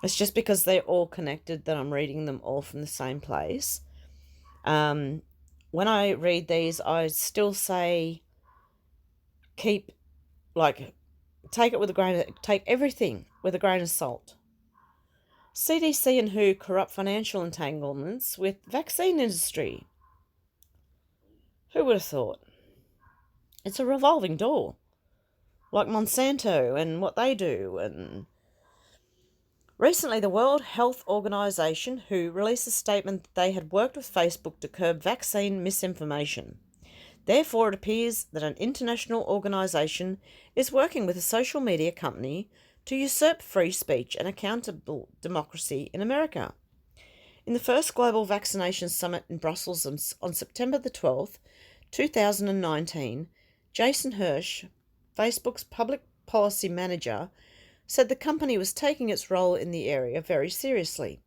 It's just because they're all connected that I'm reading them all from the same place. When I read these, I still say take everything with a grain of salt. CDC and WHO corrupt financial entanglements with vaccine industry. Who would have thought? It's a revolving door, like Monsanto and what they do. And recently, the World Health Organization, WHO, released a statement that they had worked with Facebook to curb vaccine misinformation. Therefore, it appears that an international organization is working with a social media company to usurp free speech and accountable democracy in America. In the first Global Vaccination Summit in Brussels on September the 12th, 2019, Jason Hirsch, Facebook's public policy manager, said the company was taking its role in the area very seriously.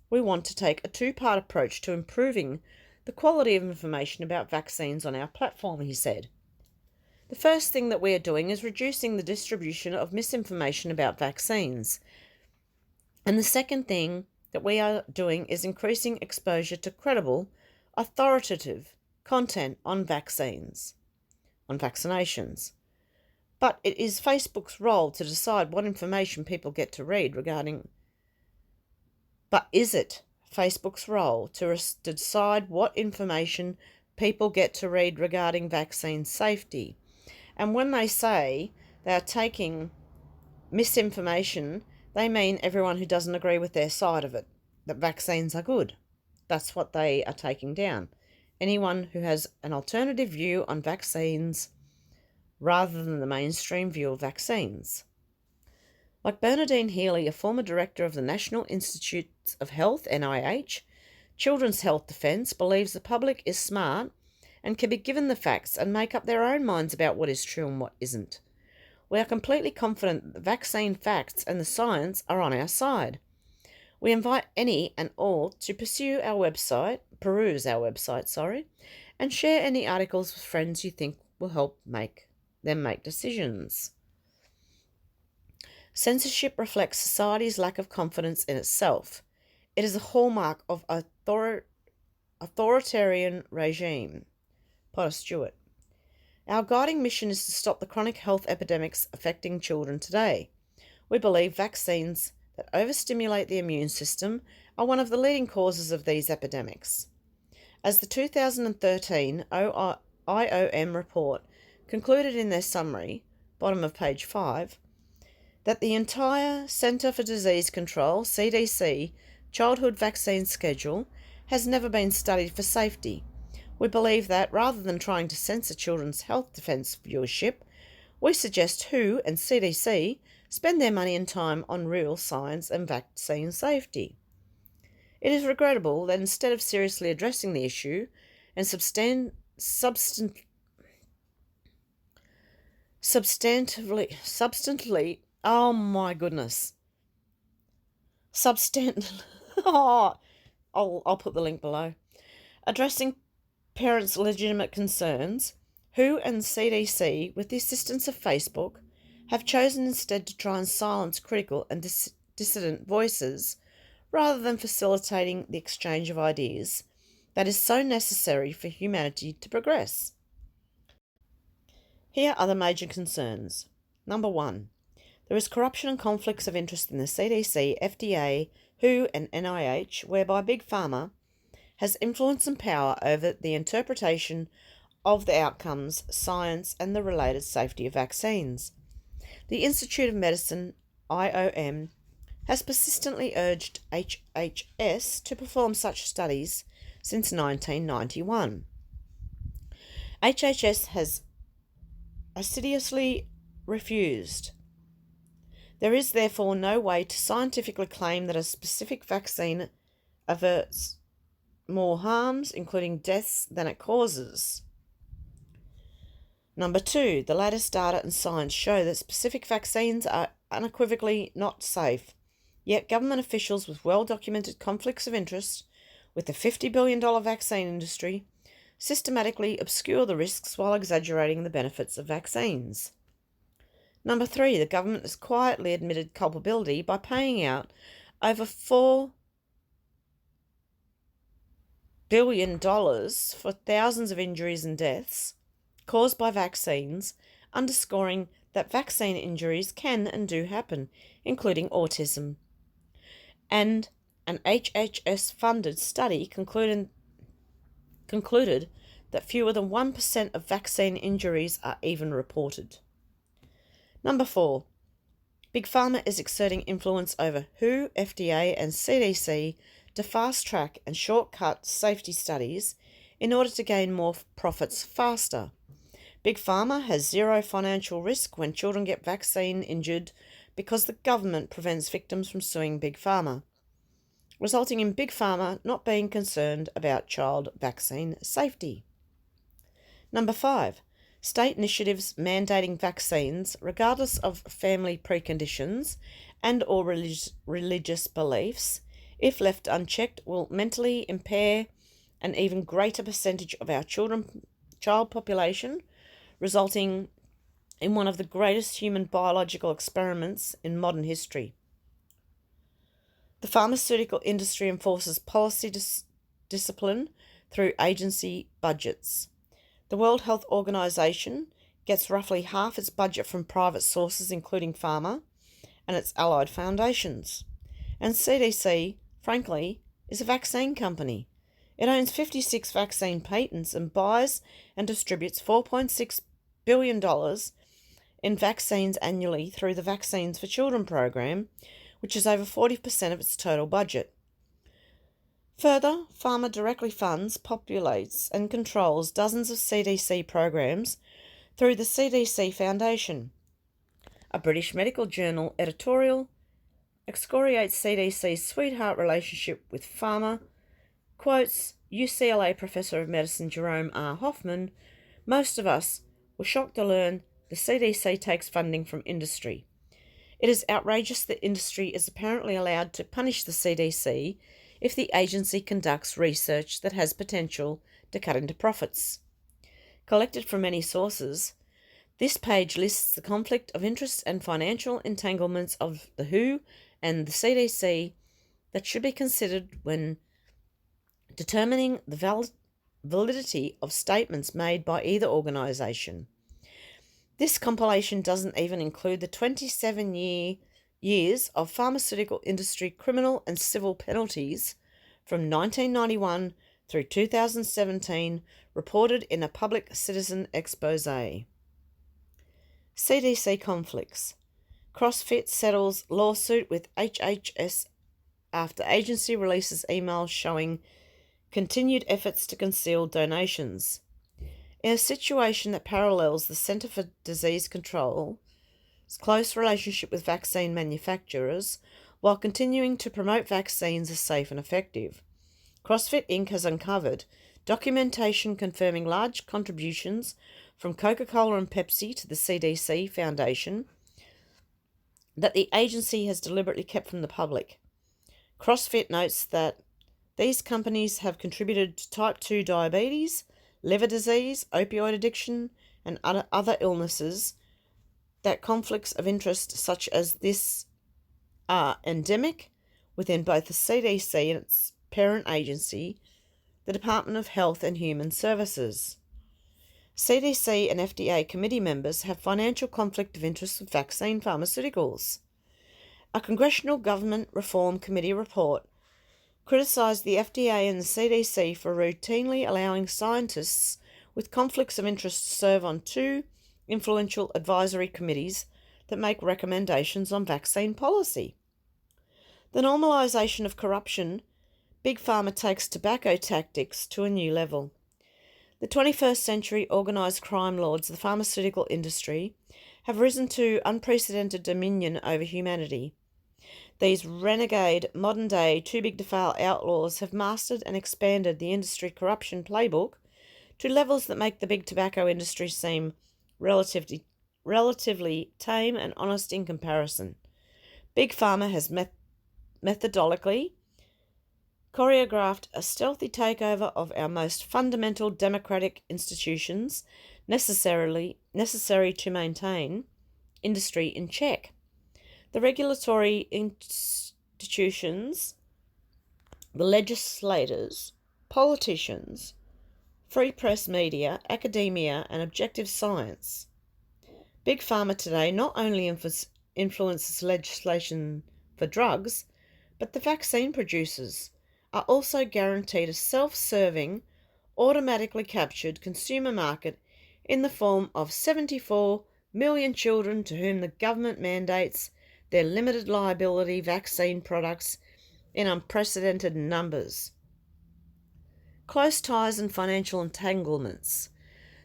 We want to take a two-part approach to improving the quality of information about vaccines on our platform, he said. The first thing that we are doing is reducing the distribution of misinformation about vaccines. And the second thing that we are doing is increasing exposure to credible, authoritative content on vaccinations. But it is Facebook's role to decide what information people get to read regarding. But is it Facebook's role to decide what information people get to read regarding vaccine safety? And when they say they are taking misinformation, they mean everyone who doesn't agree with their side of it, that vaccines are good. That's what they are taking down. Anyone who has an alternative view on vaccines rather than the mainstream view of vaccines. Like Bernadine Healy, a former director of the National Institutes of Health, NIH, Children's Health Defence believes the public is smart and can be given the facts and make up their own minds about what is true and what isn't. We are completely confident that the vaccine facts and the science are on our side. We invite any and all to peruse our website, and share any articles with friends you think will help make decisions. Censorship reflects society's lack of confidence in itself. It is a hallmark of authoritarian regime. Potter Stewart. Our guiding mission is to stop the chronic health epidemics affecting children today. We believe vaccines that overstimulate the immune system are one of the leading causes of these epidemics. As the 2013 IOM report concluded in their summary, bottom of page 5, that the entire Centre for Disease Control, CDC, childhood vaccine schedule has never been studied for safety. We believe that, rather than trying to censor Children's Health Defence viewership, we suggest WHO and CDC spend their money and time on real science and vaccine safety. It is regrettable that instead of seriously addressing the issue and substantively, oh my goodness, I'll put the link below, addressing parents' legitimate concerns, WHO and CDC, with the assistance of Facebook, have chosen instead to try and silence critical and dissident voices rather than facilitating the exchange of ideas that is so necessary for humanity to progress. Here are the major concerns. Number 1. There is corruption and conflicts of interest in the CDC, FDA, WHO and NIH, whereby Big Pharma has influence and power over the interpretation of the outcomes, science, and the related safety of vaccines. The Institute of Medicine, IOM, has persistently urged HHS to perform such studies since 1991. HHS has assiduously refused. There is therefore no way to scientifically claim that a specific vaccine averts more harms, including deaths, than it causes. Number 2, the latest data and science show that specific vaccines are unequivocally not safe, yet government officials with well-documented conflicts of interest with the $50 billion vaccine industry systematically obscure the risks while exaggerating the benefits of vaccines. Number 3, the government has quietly admitted culpability by paying out over $4 billion for thousands of injuries and deaths caused by vaccines, underscoring that vaccine injuries can and do happen, including autism. And an HHS-funded study concluded that fewer than 1% of vaccine injuries are even reported. Number 4, Big Pharma is exerting influence over WHO, FDA and CDC to fast-track and shortcut safety studies in order to gain more profits faster. Big Pharma has zero financial risk when children get vaccine injured because the government prevents victims from suing Big Pharma, resulting in Big Pharma not being concerned about child vaccine safety. Number 5. State initiatives mandating vaccines, regardless of family preconditions and or religious beliefs, if left unchecked, will mentally impair an even greater percentage of our child population, resulting in one of the greatest human biological experiments in modern history. The pharmaceutical industry enforces policy discipline through agency budgets. The World Health Organization gets roughly half its budget from private sources, including pharma and its allied foundations. And CDC, frankly, is a vaccine company. It owns 56 vaccine patents and buys and distributes $4.6 billion in vaccines annually through the Vaccines for Children program, which is over 40% of its total budget. Further, pharma directly funds, populates, and controls dozens of CDC programs through the CDC Foundation. A British medical journal editorial excoriates CDC's sweetheart relationship with pharma, quotes UCLA Professor of Medicine Jerome R. Hoffman, "Most of us were shocked to learn the CDC takes funding from industry. It is outrageous that industry is apparently allowed to punish the CDC if the agency conducts research that has potential to cut into profits." Collected from many sources, this page lists the conflict of interest and financial entanglements of the WHO and the CDC that should be considered when determining the validity of statements made by either organisation. This compilation doesn't even include the 27 years of pharmaceutical industry criminal and civil penalties from 1991 through 2017 reported in a public citizen expose. CDC conflicts. CrossFit settles lawsuit with HHS after agency releases emails showing continued efforts to conceal donations. In a situation that parallels the Centre for Disease Control's close relationship with vaccine manufacturers, while continuing to promote vaccines as safe and effective, CrossFit Inc. has uncovered documentation confirming large contributions from Coca-Cola and Pepsi to the CDC Foundation that the agency has deliberately kept from the public. CrossFit notes that these companies have contributed to type 2 diabetes, liver disease, opioid addiction, and other illnesses, that conflicts of interest such as this are endemic within both the CDC and its parent agency, the Department of Health and Human Services. CDC and FDA committee members have financial conflict of interest with vaccine pharmaceuticals. A Congressional Government Reform Committee report criticised the FDA and the CDC for routinely allowing scientists with conflicts of interest to serve on 2 influential advisory committees that make recommendations on vaccine policy. The normalisation of corruption, Big Pharma takes tobacco tactics to a new level. The 21st century organised crime lords of the pharmaceutical industry have risen to unprecedented dominion over humanity. These renegade, modern-day, too-big-to-fail outlaws have mastered and expanded the industry corruption playbook to levels that make the big tobacco industry seem relatively tame and honest in comparison. Big Pharma has methodically choreographed a stealthy takeover of our most fundamental democratic institutions necessary to maintain industry in check. The regulatory institutions, the legislators, politicians, free press media, academia, and objective science. Big Pharma today not only influences legislation for drugs, but the vaccine producers are also guaranteed a self-serving, automatically captured consumer market in the form of 74 million children to whom the government mandates their limited liability vaccine products in unprecedented numbers. Close ties and financial entanglements.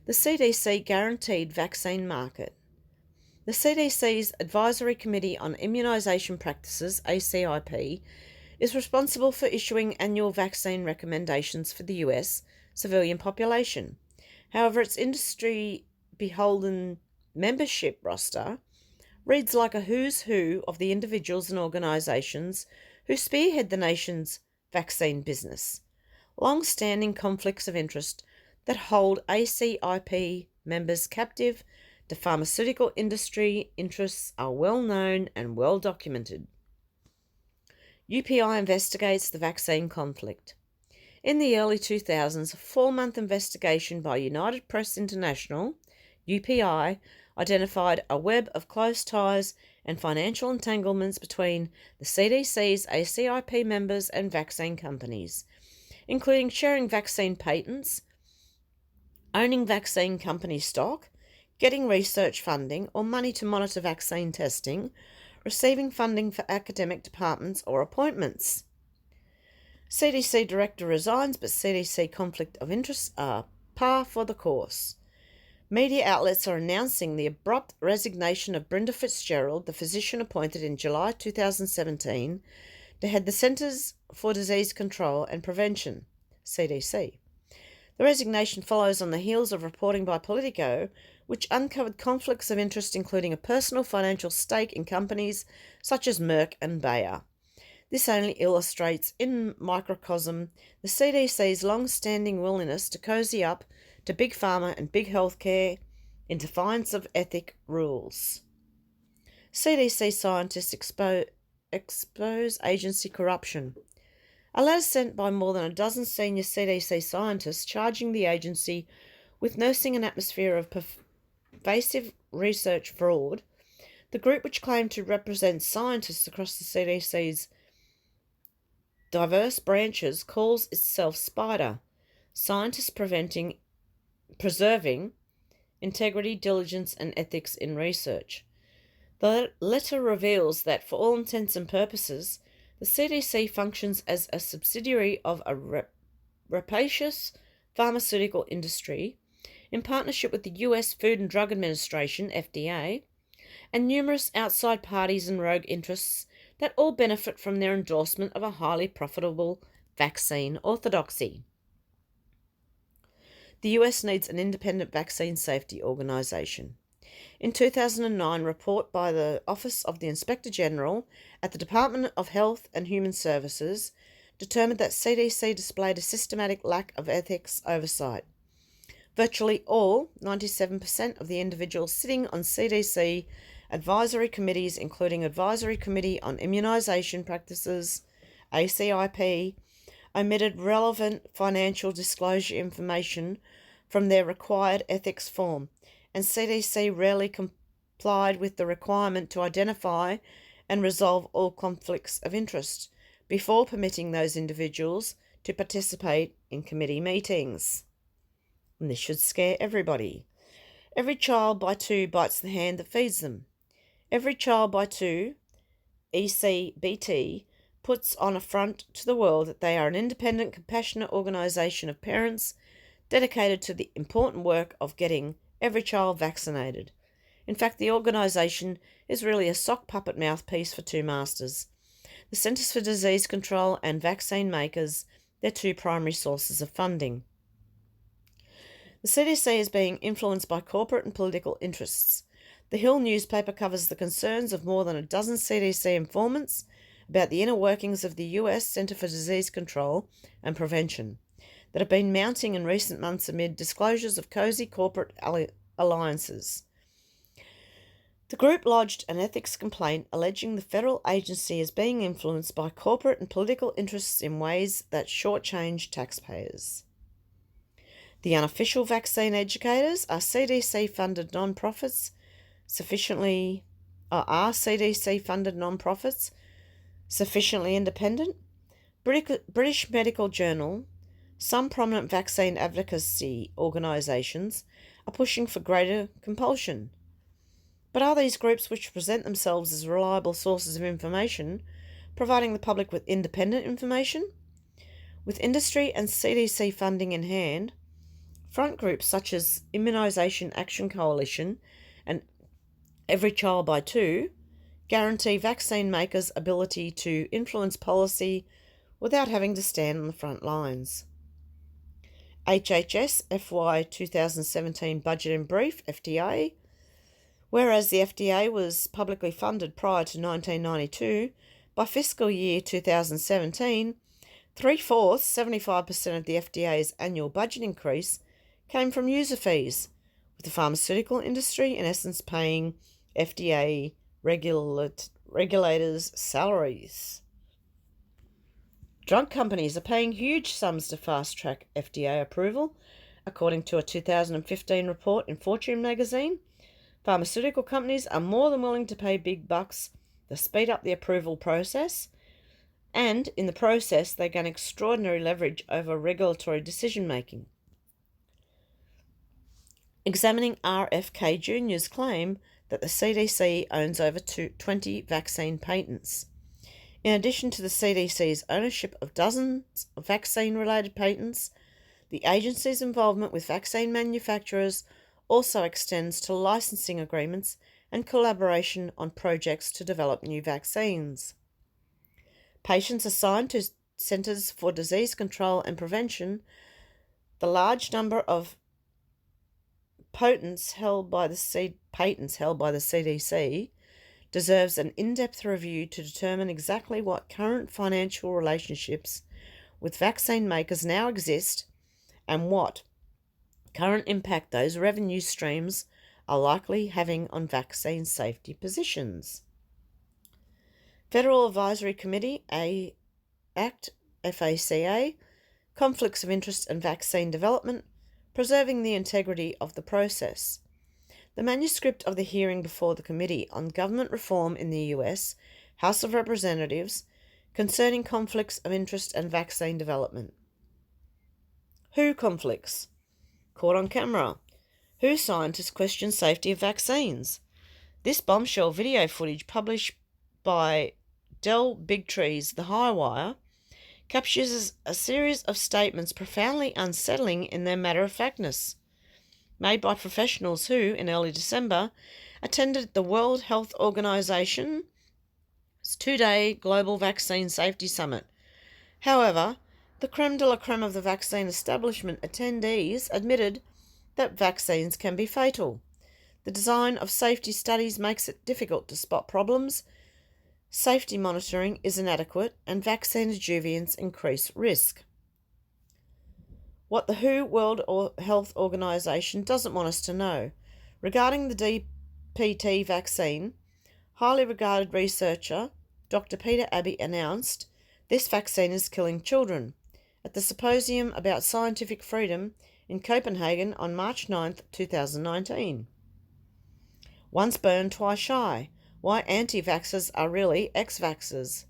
The CDC guaranteed vaccine market. The The CDC's Advisory Committee on Immunisation Practices, ACIP, is responsible for issuing annual vaccine recommendations for the US civilian population. However, its industry-beholden membership roster reads like a who's who of the individuals and organisations who spearhead the nation's vaccine business. Long-standing conflicts of interest that hold ACIP members captive to pharmaceutical industry interests are well known and well documented. UPI investigates the vaccine conflict. In the early 2000s, a 4-month investigation by United Press International, UPI, identified a web of close ties and financial entanglements between the CDC's ACIP members and vaccine companies, including sharing vaccine patents, owning vaccine company stock, getting research funding or money to monitor vaccine testing, receiving funding for academic departments or appointments. CDC director resigns, but CDC conflict of interest are par for the course. Media outlets are announcing the abrupt resignation of Brenda Fitzgerald, the physician appointed in July 2017 to head the Centers for Disease Control and Prevention, CDC. The resignation follows on the heels of reporting by Politico, which uncovered conflicts of interest including a personal financial stake in companies such as Merck and Bayer. This only illustrates in microcosm the CDC's long-standing willingness to cozy up to Big Pharma and Big Healthcare in defiance of ethic rules. CDC scientists expose agency corruption. A letter sent by more than a dozen senior CDC scientists charging the agency with nursing an atmosphere of pervasive research fraud, the group which claimed to represent scientists across the CDC's diverse branches calls itself SPIDER, Scientists Preserving Integrity, Diligence and Ethics in Research. The letter reveals that for all intents and purposes, the CDC functions as a subsidiary of a rapacious pharmaceutical industry in partnership with the US Food and Drug Administration, FDA, and numerous outside parties and rogue interests that all benefit from their endorsement of a highly profitable vaccine orthodoxy. The US needs an independent vaccine safety organisation. In 2009, a report by the Office of the Inspector General at the Department of Health and Human Services determined that CDC displayed a systematic lack of ethics oversight. Virtually all, 97% of the individuals sitting on CDC advisory committees, including Advisory Committee on Immunisation Practices, ACIP, omitted relevant financial disclosure information from their required ethics form, and CDC rarely complied with the requirement to identify and resolve all conflicts of interest before permitting those individuals to participate in committee meetings. And this should scare everybody. Every child by two bites the hand that feeds them. Every child by two, ECBT, puts on a front to the world that they are an independent, compassionate organisation of parents dedicated to the important work of getting every child vaccinated. In fact, the organisation is really a sock puppet mouthpiece for two masters, the Centers for Disease Control and vaccine makers, their two primary sources of funding. The CDC is being influenced by corporate and political interests. The Hill newspaper covers the concerns of more than a dozen CDC informants about the inner workings of the US Center for Disease Control and Prevention that have been mounting in recent months amid disclosures of cosy corporate alliances. The group lodged an ethics complaint alleging the federal agency is being influenced by corporate and political interests in ways that shortchange taxpayers. The unofficial vaccine educators are CDC-funded non-profits sufficiently independent? British Medical Journal, some prominent vaccine advocacy organisations are pushing for greater compulsion. But are these groups, which present themselves as reliable sources of information, providing the public with independent information? With industry and CDC funding in hand, front groups such as Immunisation Action Coalition and every child by 2 guarantee vaccine makers' ability to influence policy without having to stand on the front lines. HHS FY 2017 Budget in Brief, FDA. Whereas the FDA was publicly funded prior to 1992, by fiscal year 2017, 3/4, 75% of the FDA's annual budget increase came from user fees, with the pharmaceutical industry in essence paying FDA regulators' salaries. Drug companies are paying huge sums to fast-track FDA approval. According to a 2015 report in Fortune magazine, pharmaceutical companies are more than willing to pay big bucks to speed up the approval process, and in the process they gain extraordinary leverage over regulatory decision-making. Examining RFK Jr.'s claim that the CDC owns over 20 vaccine patents. In addition to the CDC's ownership of dozens of vaccine-related patents, the agency's involvement with vaccine manufacturers also extends to licensing agreements and collaboration on projects to develop new vaccines. Patients assigned to Centers for Disease Control and Prevention, the large number of patents held by the CDC deserves an in-depth review to determine exactly what current financial relationships with vaccine makers now exist and what current impact those revenue streams are likely having on vaccine safety positions. Federal Advisory Committee, Act, FACA, Conflicts of Interest and Vaccine Development, Preserving the Integrity of the Process. The manuscript of the hearing before the Committee on Government Reform in the US, House of Representatives, concerning conflicts of interest and vaccine development. WHO conflicts? Caught on camera. WHO scientists question safety of vaccines. This bombshell video footage published by Del Bigtree's The Highwire captures a series of statements profoundly unsettling in their matter-of-factness, made by professionals who, in early December, attended the World Health Organization's 2-day Global Vaccine Safety Summit. However, the creme de la creme of the vaccine establishment attendees admitted that vaccines can be fatal. The design of safety studies makes it difficult to spot problems, safety monitoring is inadequate, and vaccine adjuvants increase risk. What the WHO World Health Organization doesn't want us to know. Regarding the DPT vaccine, highly regarded researcher Dr. Peter Abbey announced, "This vaccine is killing children," at the Symposium about Scientific Freedom in Copenhagen on March 9, 2019. Once burned, twice shy. Why anti-vaxxers are really ex-vaxxers.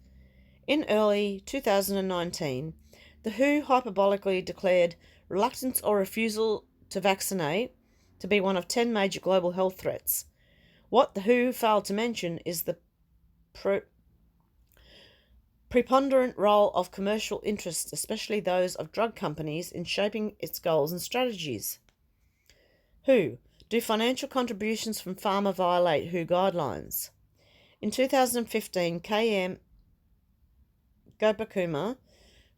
In early 2019, the WHO hyperbolically declared reluctance or refusal to vaccinate to be one of 10 major global health threats. What the WHO failed to mention is the preponderant role of commercial interests, especially those of drug companies, in shaping its goals and strategies. WHO. Do financial contributions from pharma violate WHO guidelines? In 2015, K.M. Gopakumar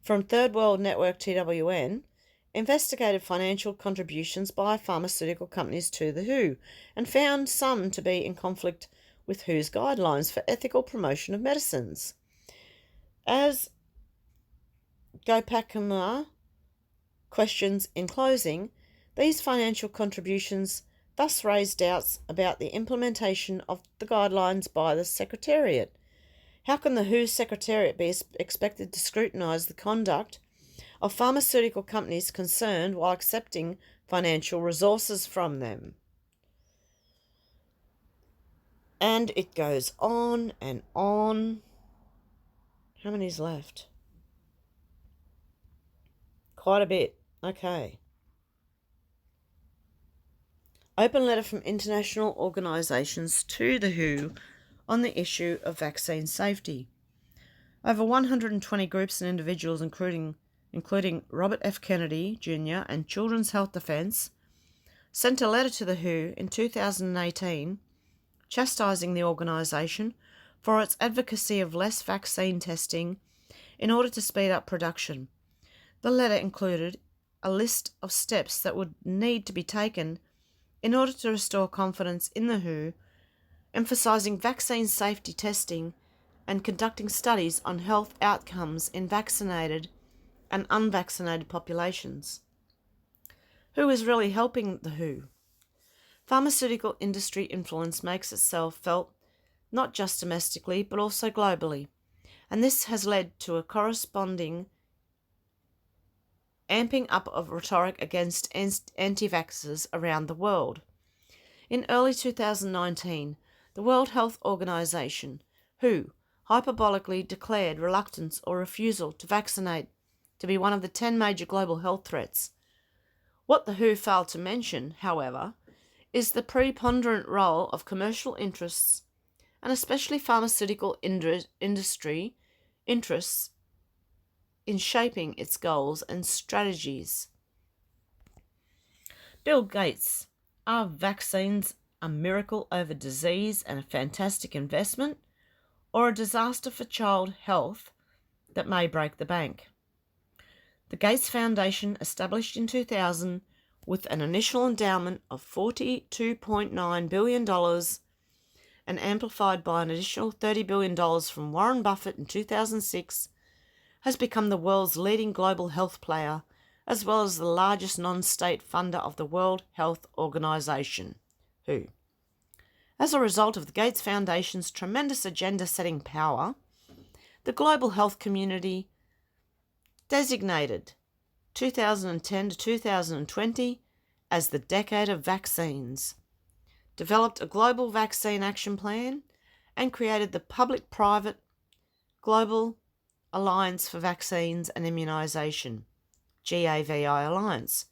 from Third World Network TWN investigated financial contributions by pharmaceutical companies to the WHO and found some to be in conflict with WHO's guidelines for ethical promotion of medicines. As Gopakumar questions in closing, these financial contributions thus raise doubts about the implementation of the guidelines by the Secretariat. How can the WHO Secretariat be expected to scrutinise the conduct of pharmaceutical companies concerned while accepting financial resources from them? And it goes on and on. How many's left? Quite a bit. Okay. Open letter from international organisations to the WHO on the issue of vaccine safety. Over 120 groups and individuals, including Robert F. Kennedy Jr. and Children's Health Defence, sent a letter to the WHO in 2018 chastising the organisation for its advocacy of less vaccine testing in order to speed up production. The letter included a list of steps that would need to be taken in order to restore confidence in the WHO, emphasising vaccine safety testing and conducting studies on health outcomes in vaccinated and unvaccinated populations. Who is really helping the WHO? Pharmaceutical industry influence makes itself felt not just domestically but also globally, and this has led to a corresponding amping up of rhetoric against anti-vaxxers around the world. In early 2019, the World Health Organization, WHO, hyperbolically declared reluctance or refusal to vaccinate to be one of the 10 major global health threats. What the WHO failed to mention, however, is the preponderant role of commercial interests, and especially pharmaceutical industry interests, in shaping its goals and strategies. Bill Gates, are vaccines a miracle over disease and a fantastic investment, or a disaster for child health that may break the bank? The Gates Foundation, established in 2000 with an initial endowment of $42.9 billion and amplified by an additional $30 billion from Warren Buffett in 2006, has become the world's leading global health player, as well as the largest non-state funder of the World Health Organization, WHO. As a result of the Gates Foundation's tremendous agenda-setting power, the global health community designated 2010 to 2020 as the decade of vaccines, developed a global vaccine action plan, and created the public-private Global Alliance for Vaccines and Immunisation, GAVI Alliance,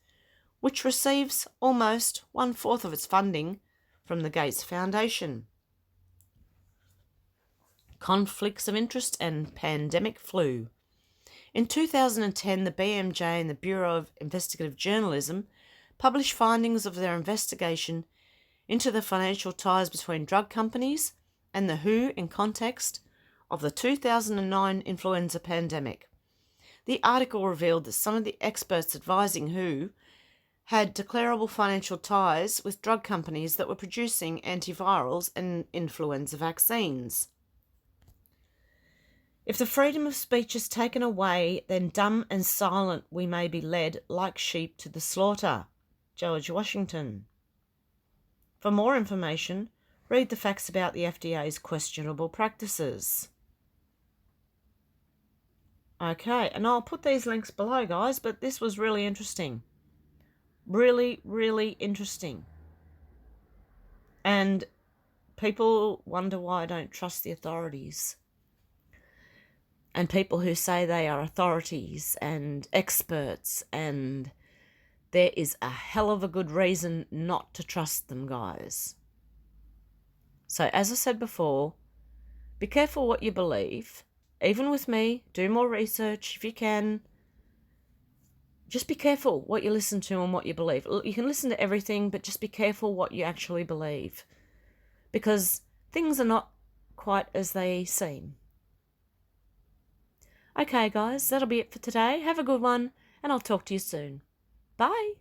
which receives almost 1/4 of its funding from the Gates Foundation. Conflicts of interest and pandemic flu. In 2010, the BMJ and the Bureau of Investigative Journalism published findings of their investigation into the financial ties between drug companies and the WHO in context of the 2009 influenza pandemic. The article revealed that some of the experts advising WHO had declarable financial ties with drug companies that were producing antivirals and influenza vaccines. If the freedom of speech is taken away, then dumb and silent we may be led like sheep to the slaughter. George Washington. For more information, read the facts about the FDA's questionable practices. Okay, and I'll put these links below, guys, but this was really interesting. Really, really interesting. And people wonder why I don't trust the authorities. And people who say they are authorities and experts, and there is a hell of a good reason not to trust them, guys. So as I said before, be careful what you believe. Even with me, do more research if you can. Just be careful what you listen to and what you believe. You can listen to everything, but just be careful what you actually believe, because things are not quite as they seem. Okay, guys, that'll be it for today. Have a good one, and I'll talk to you soon. Bye.